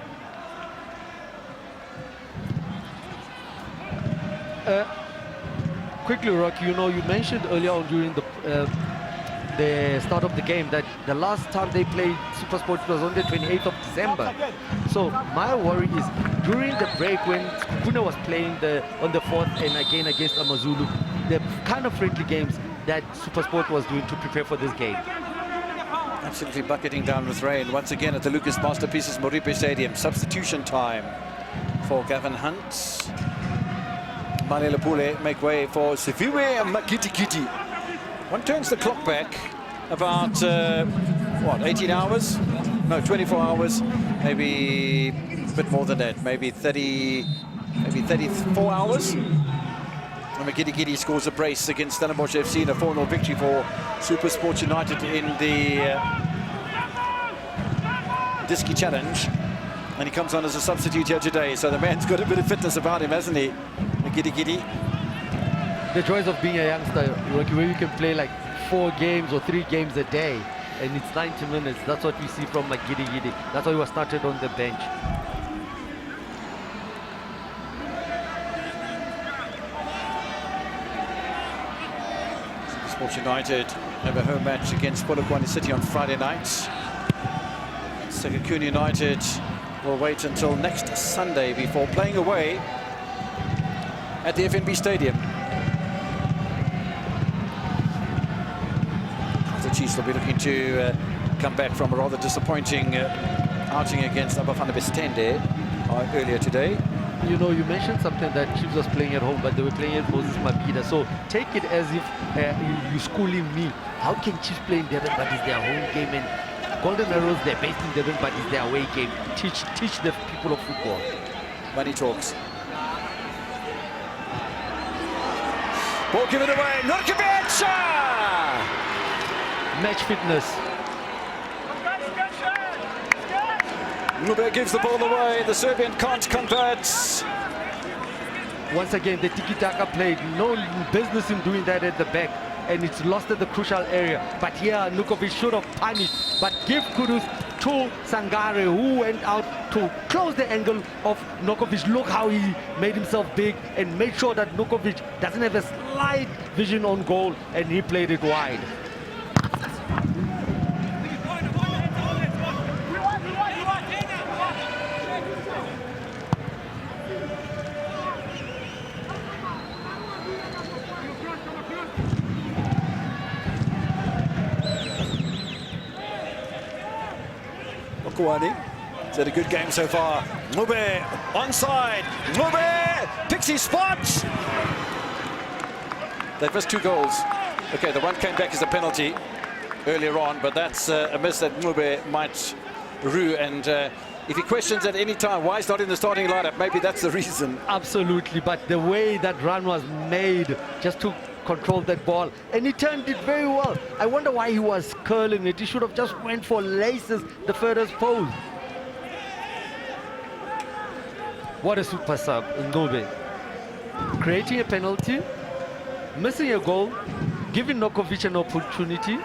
Quickly, Rocky, you know, you mentioned earlier on during the start of the game that the last time they played SuperSport was on the 28th of December. So my worry is during the break when Sekhukhune was playing on the 4th and again against Amazulu, the kind of friendly games that SuperSport was doing to prepare for this game. Absolutely bucketing down with rain once again at the Lucas Masterpieces Moripe Stadium. Substitution time for Gavin Hunt. Manele Pule make way for Siviwe Makitikiti. One turns the clock back about, what, 18 hours? No, 24 hours, maybe a bit more than that, maybe 34 hours. And Makitikiti scores a brace against Stellenbosch FC in a 4-0 victory for SuperSport United in the Diski Challenge. And he comes on as a substitute here today, so the man's got a bit of fitness about him, hasn't he? Makitikiti. The joys of being a youngster, where you can play like 4 games or 3 games a day, and it's 90 minutes. That's what we see from Makitikiti. That's why he was started on the bench. SuperSport United have a home match against Polokwane City on Friday night. Sekhukhune United will wait until next Sunday before playing away at the FNB Stadium. The Chiefs will be looking to come back from a rather disappointing outing against Abafana Bestende earlier today. You know, you mentioned something that Chiefs was playing at home, but they were playing at Moses Mabhida. So take it as if you're schooling me. How can Chiefs play in Durban, but it's their home game? And Golden Arrows, they're based in Durban, but it's their away game. Teach the people of football. Money talks. Ball given away. Nurkovic! Match fitness. Mube gives the ball away. The Serbian can't convert. Once again, the tiki-taka played. No business in doing that at the back. And it's lost at the crucial area. But here, Nukovic should have punished. But give kudos to Sangare, who went out to close the angle of Nukovic. Look how he made himself big and made sure that Nukovic doesn't have a slight vision on goal, and he played it wide. He's had a good game so far. Mube onside. Mube picks his spot. They've missed 2 goals. Okay, the one came back as a penalty earlier on, but that's a miss that Mube might rue. And if he questions at any time why he's not in the starting lineup, maybe that's the reason. Absolutely, but the way that run was made just to control that ball, and he turned it very well. I wonder why he was curling it. He should have just went for laces the furthest post. What a super sub, Ngobe. creating a penalty, missing a goal, giving Nokovic an opportunity.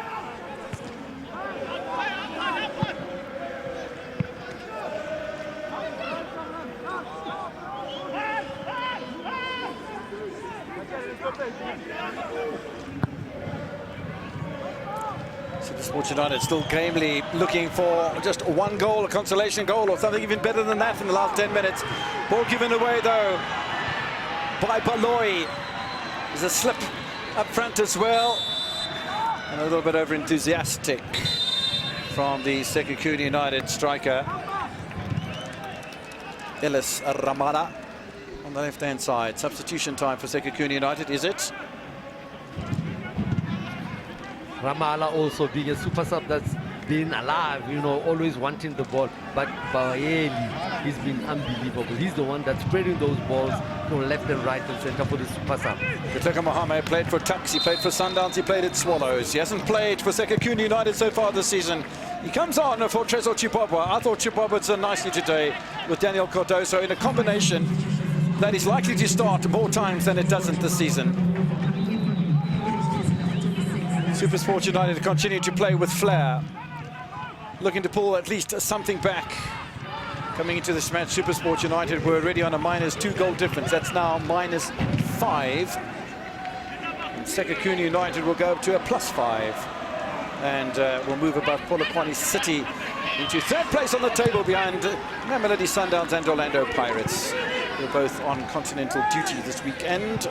Sports United still gamely looking for just one goal, a consolation goal, or something even better than that in the last 10 minutes. Ball given away, though, by Baloy. There's a slip up front as well. And a little bit over-enthusiastic from the Sekhukhune United striker, Ellis Ramada, on the left-hand side. Substitution time for Sekhukhune United, is it? Ramala also being a super sub that's been alive, you know, always wanting the ball. But Baeli, he's been unbelievable. He's the one that's spreading those balls, you know, left and right and center for the super sub. Kuteka Mohammed played for Tuks, he played for Sundowns, he played at Swallows. He hasn't played for Sekhukhune United so far this season. He comes on for Tresor Chipobwa. I thought Chipobwa did nicely today with Daniel Cardoso in a combination that is likely to start more times than it doesn't this season. SuperSport United continue to play with flair, looking to pull at least something back. Coming into this match, SuperSport United were already on a -2 goal difference. That's now -5. And Sekhukhune United will go up to a +5. And will move above Polokwane City into third place on the table behind Mamelodi Sundowns and Orlando Pirates. They're both on continental duty this weekend.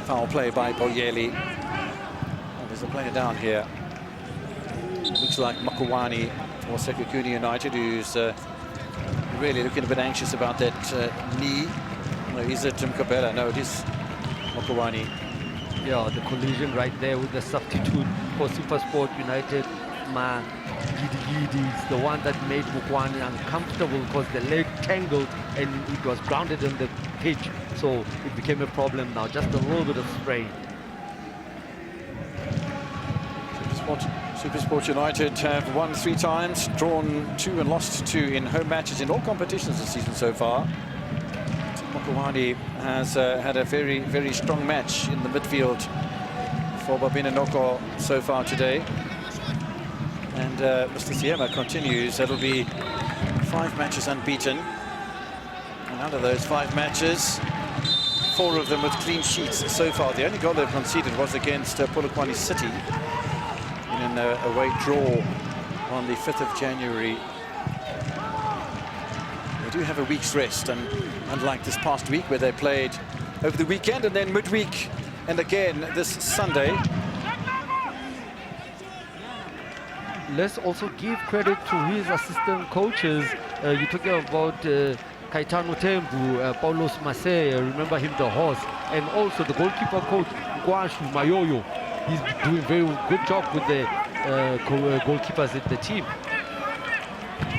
Foul play by Boyeli. Oh, there's a player down here. Looks like Makawani for Sekhukhune United, who's really looking a bit anxious about that knee. No, is it Mkabela? No, it is Makawani. Yeah, the collision right there with the substitute for SuperSport United. Man, Gidi is the one that made Mukwani uncomfortable because the leg tangled and it was grounded on the pitch. So it became a problem now, just a little bit of strain. SuperSport United have won 3 times, drawn 2 and lost 2 in home matches in all competitions this season so far. Makawani has had a very, very strong match in the midfield for Babina Noko so far today. And Mr. Siema continues. That'll be 5 matches unbeaten. And out of those 5 matches, 4 of them with clean sheets so far. The only goal they've conceded was against Polokwane City in an away draw on the 5th of January. They do have a week's rest, and unlike this past week where they played over the weekend and then midweek and again this Sunday. Let's also give credit to his assistant coaches. You're talking about Kaitano Tembu, Paulos Masay, remember him, the horse, and also the goalkeeper coach, Kwashu Mayoyo. He's doing very good job with the goalkeepers in the team.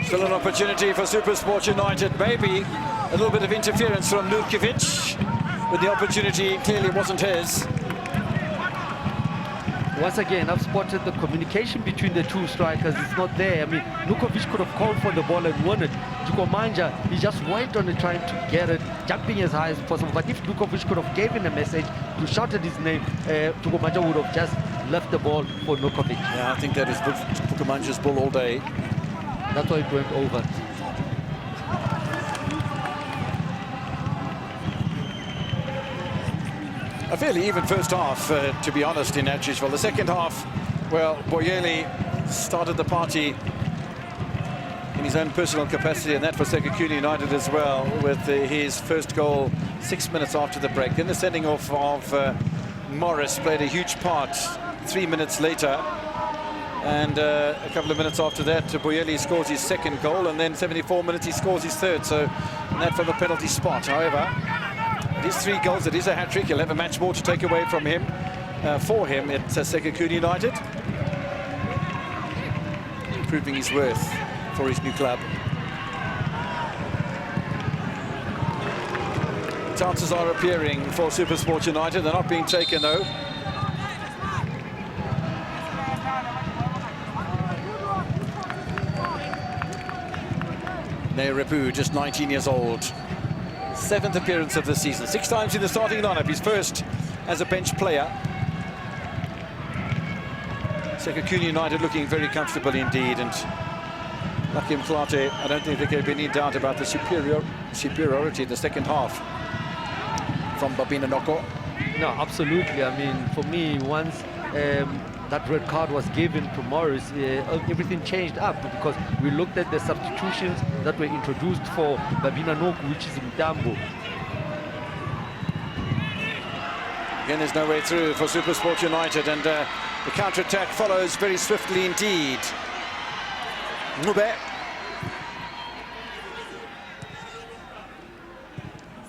Still an opportunity for SuperSport United. Maybe a little bit of interference from Nurkovic, but the opportunity clearly wasn't his. Once again, I've spotted the communication between the two strikers. It's not there. I mean, Nurkovic could have called for the ball and won it. Tukomanja, he just went on it trying to get it, jumping as high as possible. But if Nurkovic could have given a message to shouted his name, Tukomanja would have just left the ball for Nurkovic. Yeah, I think that is Tukomanja's ball all day. That's why it went over. A fairly even first half, to be honest, in Atteridgeville. The second half, well, Boyeli started the party in his own personal capacity, and that for Sekhukhune United as well, with his first goal 6 minutes after the break. Then the sending off of Morris played a huge part 3 minutes later. And a couple of minutes after that, Boyeli scores his second goal, and then 74 minutes he scores his third. So, and that from the penalty spot. However, it is 3 goals, it is a hat-trick. He'll have a match more to take away from him, for him at Sekhukhune United. Proving his worth for his new club. Chances are appearing for SuperSport United. They're not being taken, though. Repu, just 19 years old. 7th appearance of the season. 6 times in the starting lineup. His first as a bench player. Sekhukhune United looking very comfortable indeed, and Lucky Mklate, I don't think there can be any doubt about the superiority in the second half from Babina Noko. No, absolutely. I mean, for me, once that red card was given to Morris, everything changed up, because we looked at the substitutions that were introduced for Babina Noko, which is Mtambo. Again, there's no way through for SuperSport United, and the counter-attack follows very swiftly indeed. Mube.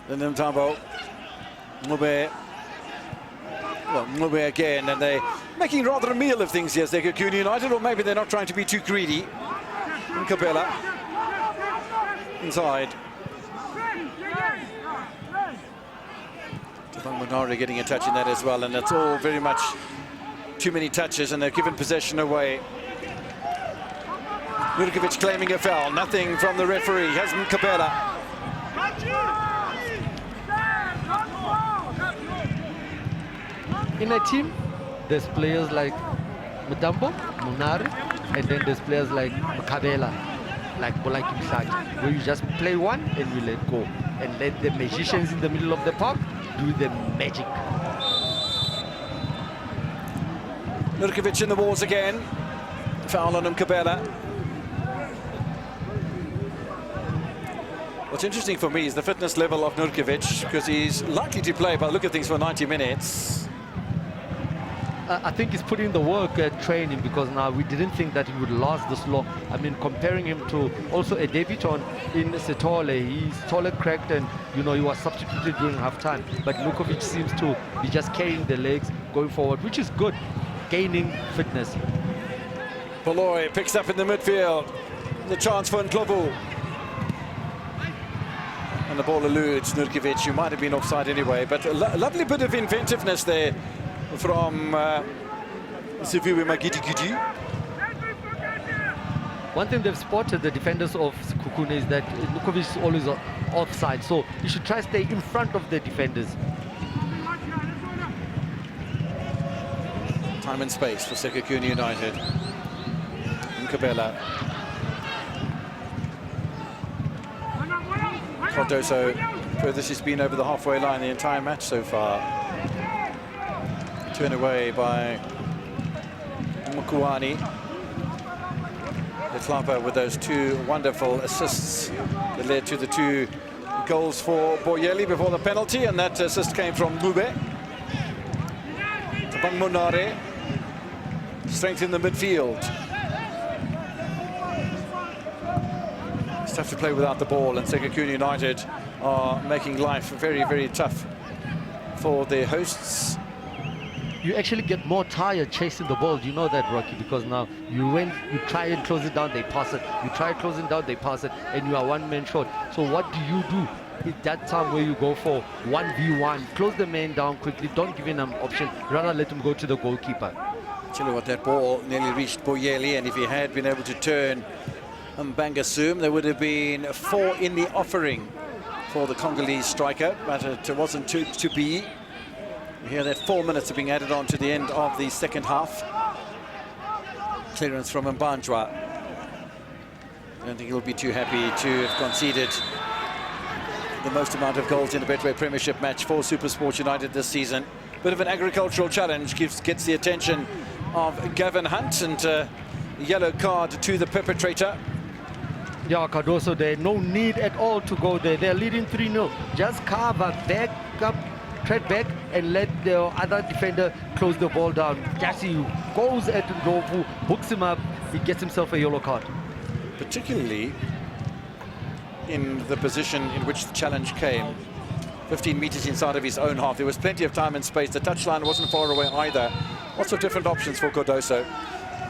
Then Mtambo. Mube. Well, Mube again, and they're making rather a meal of things here, Sekhukhune United, or maybe they're not trying to be too greedy. Nkabela. Inside. Munari getting a touch in that as well, and it's all very much too many touches, and they've given possession away. Nurkovic claiming a foul. Nothing from the referee. Hasn't Nkabela. In a team, there's players like Mtambo, Munari, and then there's players like Nkabela, like Bolaki Msaki, where you just play one and you let go, and let the magicians in the middle of the park do the magic. Nurkovic in the walls again. Foul on Nkabela. What's interesting for me is the fitness level of Nurkovic, because he's likely to play, by the look at things, for 90 minutes. I think he's putting the work at training, because now we didn't think that he would last this long. I mean, comparing him to also a debutant in Setole, he's taller, cracked, and you know, he was substituted during halftime. But Nurkovic seems to be just carrying the legs going forward, which is good, gaining fitness. Poloy picks up in the midfield. The chance for Ndlovu. And the ball eludes Nurkovic, who might have been offside anyway. But a lovely bit of inventiveness there from Siviwe Magidi-Gidi. One thing they've spotted, the defenders of Sekhukhune, is that Nurkovic is always offside, so you should try to stay in front of the defenders. Time and space for Sekhukhune United. Nkabela. Cardoso, furthest he's been over the halfway line the entire match so far. Turn away by Mukuani. Letlapa with those 2 wonderful assists that led to the 2 goals for Boyeli before the penalty, and that assist came from Mube. Tabang Munare. Strength in the midfield. It's tough to play without the ball, and Sekhukhune United are making life very, very tough for their hosts. You actually get more tired chasing the ball. You know that, Rocky, because now you try and close it down, they pass it. You try closing down, they pass it, and you are one-man short. So what do you do at that time where you go for 1v1? Close the man down quickly. Don't give him an option. Rather let him go to the goalkeeper. Tell you what, that ball nearly reached Boyeli, and if he had been able to turn Mbangasum, there would have been 4 in the offering for the Congolese striker, but it wasn't to be. We hear that 4 minutes are being added on to the end of the second half. Clearance from Mbanjwa. I don't think he'll be too happy to have conceded the most amount of goals in the Betway Premiership match for SuperSport United this season. Bit of an agricultural challenge, gets the attention of Gavin Hunt, and yellow card to the perpetrator. Yeah, Cardoso, there's no need at all to go there. They're leading 3-0. Just cover, back up, tread back, and let the other defender close the ball down. Jassi goes at Ndlovu, hooks him up, he gets himself a yellow card. Particularly in the position in which the challenge came, 15 meters inside of his own half. There was plenty of time and space. The touchline wasn't far away either. Lots of different options for Cardoso.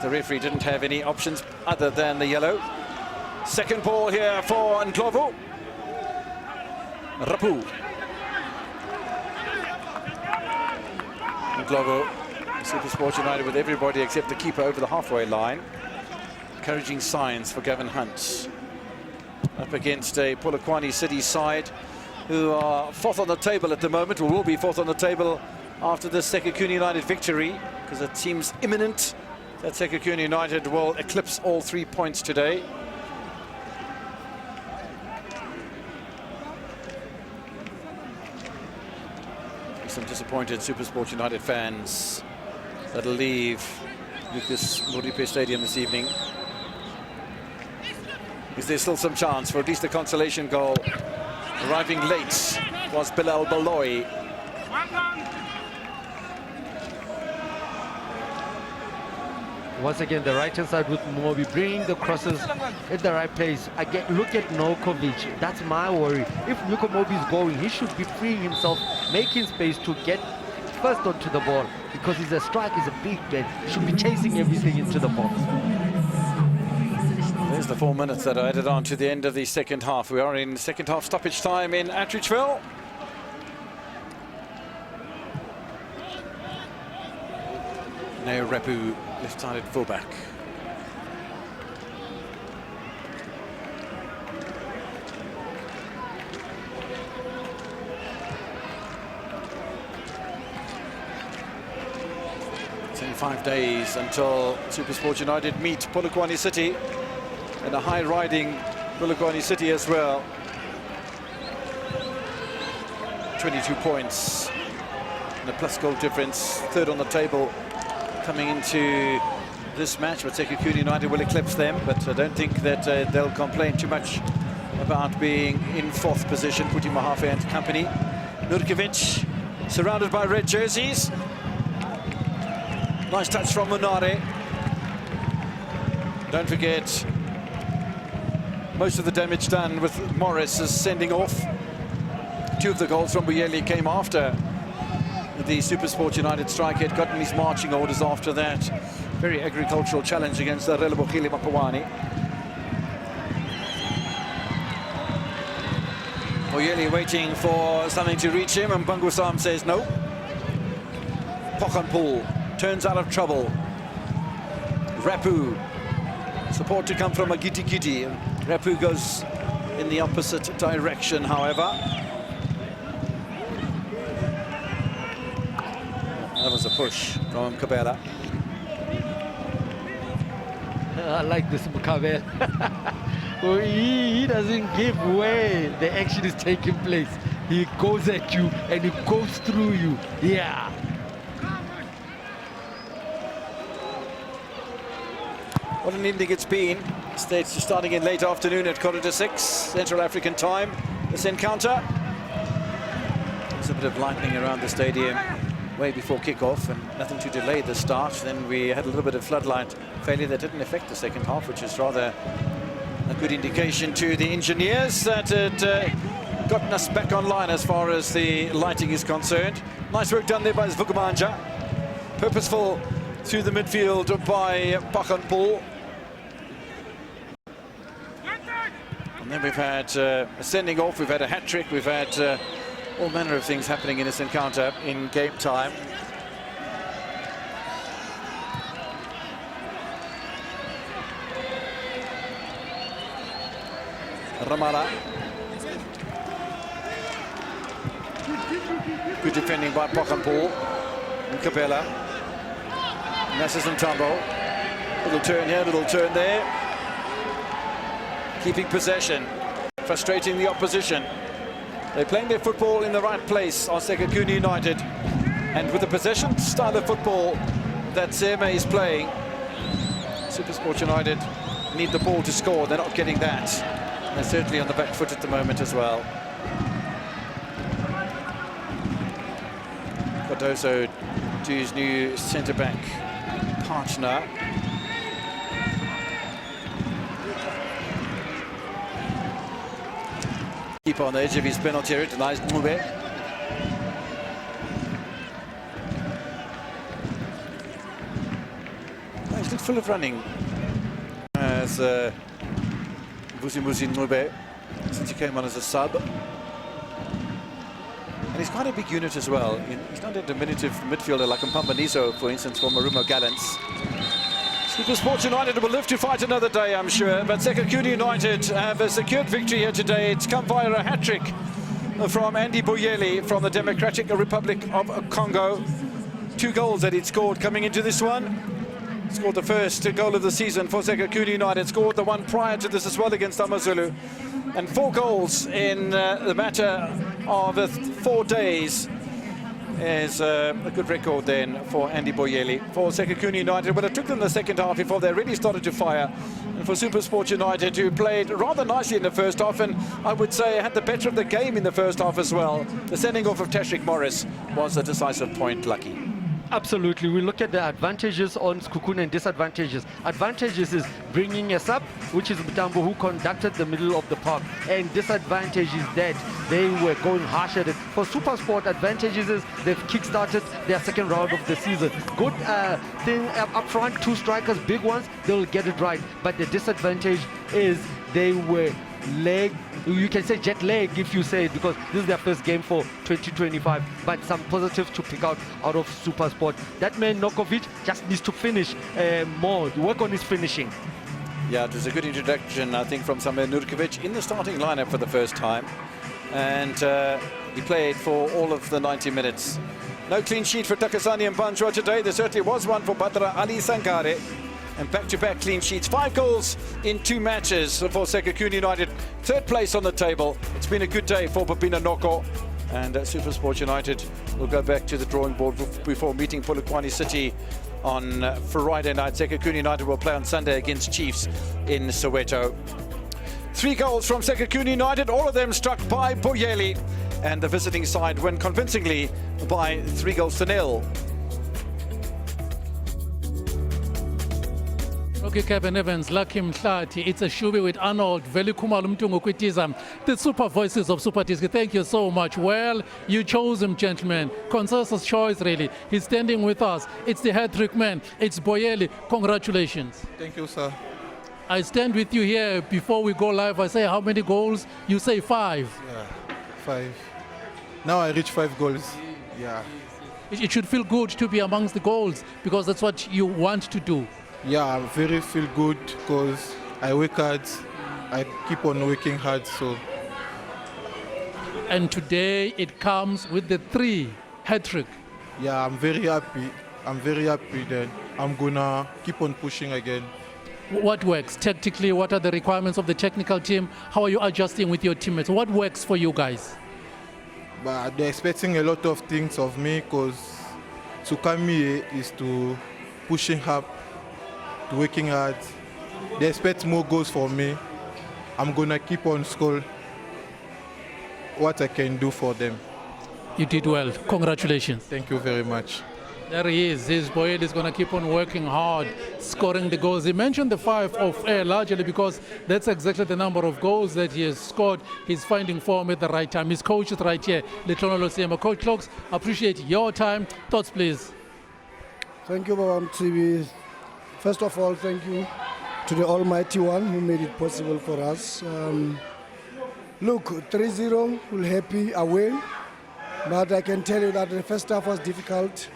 The referee didn't have any options other than the yellow. Second ball here for Ndlovu. Rapu. Ndlovu, SuperSport United with everybody except the keeper over the halfway line. Encouraging signs for Gavin Hunt. Up against a Polokwane City side who are fourth on the table at the moment, or will be fourth on the table after the Sekhukhune United victory, because it seems imminent that Sekhukhune United will eclipse all 3 points today. Some disappointed SuperSport United fans that'll leave Lucas Moripe Stadium this evening. Is there still some chance for at least a consolation goal? Arriving late was Bilal Baloy. Once again, the right-hand side with Mobi, bringing the crosses at the right place. Again, look at Nokovic. That's my worry. If Luka Mobi is going, he should be freeing himself, making space to get first onto the ball, because he's a striker, he's a big man. He should be chasing everything into the box. There's the 4 minutes that are added on to the end of the second half. We are in second half stoppage time in Attridgeville. Neo Repu, left-sided fullback. It's in 5 days until SuperSport United meet Polokwane City, and a high-riding Polokwane City as well. 22 points and a plus goal difference, third on the table coming into this match, but Sekhukhune United will eclipse them, but I don't think that they'll complain too much about being in fourth position. Puti Mahafe and company. Nurkovic surrounded by red jerseys. Nice touch from Munare. Don't forget, most of the damage done with Morris is sending off. 2 of the goals from Buyeli came after the SuperSport United striker had gotten his marching orders after that very agricultural challenge against Relebohile Mapawani. Buyeli waiting for something to reach him, and Bangusam says no. Pokanpool turns out of trouble. Repu, support to come from Agiti Giti. Repu goes in the opposite direction, however. That was a push from Kabela. I like this Mukabel. Well, he doesn't give way. The action is taking place. He goes at you and he goes through you. Yeah. What an evening it's been. States starting in late afternoon at 6:15 Central African time. This encounter. There's a bit of lightning around the stadium way before kickoff, and nothing to delay the start. Then we had a little bit of floodlight failure that didn't affect the second half, which is rather a good indication to the engineers that it gotten us back online as far as the lighting is concerned. Nice work done there by Sekhukhune. Purposeful through the midfield by Pokanpool. And then we've had a sending off, we've had a hat-trick, we've had all manner of things happening in this encounter in game time. Ramala. Good defending by Pokanpool and Kabela. Messes and Tambo. Little turn here, little turn there. Keeping possession, frustrating the opposition. They're playing their football in the right place on Sekhukhune United. And with the possession style of football that Seme is playing, SuperSport United need the ball to score. They're not getting that. They're certainly on the back foot at the moment as well. Cardoso to his new centre-back partner. Keeper on the edge of his penalty area, denies Mube. He's looked full of running as Vusimuzi Mube, since he came on as a sub. And he's quite a big unit as well. He's not a diminutive midfielder like Mpambaniso, for instance, for Marumo Gallants. SuperSport United will live to fight another day, I'm sure. But Sekhukhune United have a secured victory here today. It's come via a hat-trick from Andy Boyeli from the Democratic Republic of Congo. 2 goals that he'd scored coming into this one. Scored the first goal of the season for Sekhukhune United. Scored the one prior to this as well against AmaZulu. And 4 goals in the matter of 4 days is a good record then for Andy Boyeli. For Sekhukhune United, but it took them the second half before they really started to fire. And for SuperSport United, who played rather nicely in the first half, and I would say had the better of the game in the first half as well. The sending off of Tashrik Morris was a decisive point, Lucky. Absolutely. We look at the advantages on Sekhukhune and disadvantages. Advantages is bringing us up, which is Mutambo, who conducted the middle of the park. And disadvantage is that they were going harsh at it. For SuperSport, advantages is they've kick-started their second round of the season. Good thing up front, 2 strikers, big ones, they'll get it right. But the disadvantage is they were you can say jet lag if you say it, because this is their first game for 2025. But some positives to pick out of SuperSport. That man Nokovic just needs to finish more, work on his finishing. Yeah, it was a good introduction, I think, from Samir Nurkovic in the starting lineup for the first time. And he played for all of the 90 minutes. No clean sheet for Takasani and Banjwa today. There certainly was one for Badra Ali Sankare. And back-to-back clean sheets. 5 goals in 2 matches for Sekhukhune United. 3rd place on the table. It's been a good day for Babina Noko. And SuperSport United will go back to the drawing board before meeting Polokwane City on Friday night. Sekhukhune United will play on Sunday against Chiefs in Soweto. 3 goals from Sekhukhune United, all of them struck by Boyeli. And the visiting side win convincingly by 3 goals to 0. Okay, Kevin Evans, Lucky Mhlati, it's a shubi with Arnold, Velikuma Lumtungu Kwitiza, the super voices of Super Disc. Thank you so much. Well, you chose him, gentlemen. Consensus choice, really. He's standing with us. It's the hat-trick man. It's Boyeli. Congratulations. Thank you, sir. I stand with you here before we go live. I say, how many goals? You say 5. Yeah, 5. Now I reach 5 goals. Yeah. It should feel good to be amongst the goals because that's what you want to do. Yeah, I very feel good because I work hard. I keep on working hard, so. And today it comes with the 3 hat-trick. Yeah, I'm very happy. I'm very happy that I'm gonna keep on pushing again. What works tactically? What are the requirements of the technical team? How are you adjusting with your teammates? What works for you guys? But they're expecting a lot of things of me because to come here is to pushing up, to working hard. They expect more goals from me. I'm gonna keep on score what I can do for them. You did well. Congratulations. Thank you very much. There he is. His Boyeli is going to keep on working hard, scoring the goals. He mentioned the 5 off air largely because that's exactly the number of goals that he has scored. He's finding form at the right time. His coach is right here, Letono Losiema. Coach Clocks, appreciate your time. Thoughts, please. Thank you, Babam TV. First of all, thank you to the Almighty One who made it possible for us. Look, 3-0, we're happy away. But I can tell you that the first half was difficult.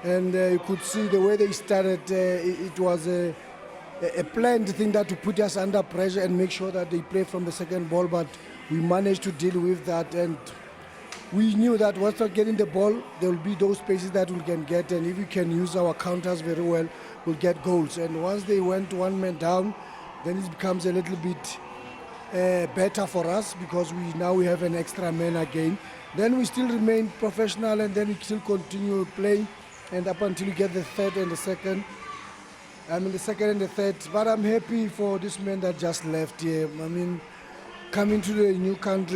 And you could see the way they started, it was a planned thing that to put us under pressure and make sure that they play from the second ball, but we managed to deal with that. And we knew that once we're getting the ball, there will be those spaces that we can get, and if we can use our counters very well, we'll get goals. And once they went 1 man down, then it becomes a little bit better for us because we have an extra man again. Then we still remain professional, and then we still continue playing. And up until you get the third and the second, the second and the third. But I'm happy for this man that just left here. I mean, coming to the new country.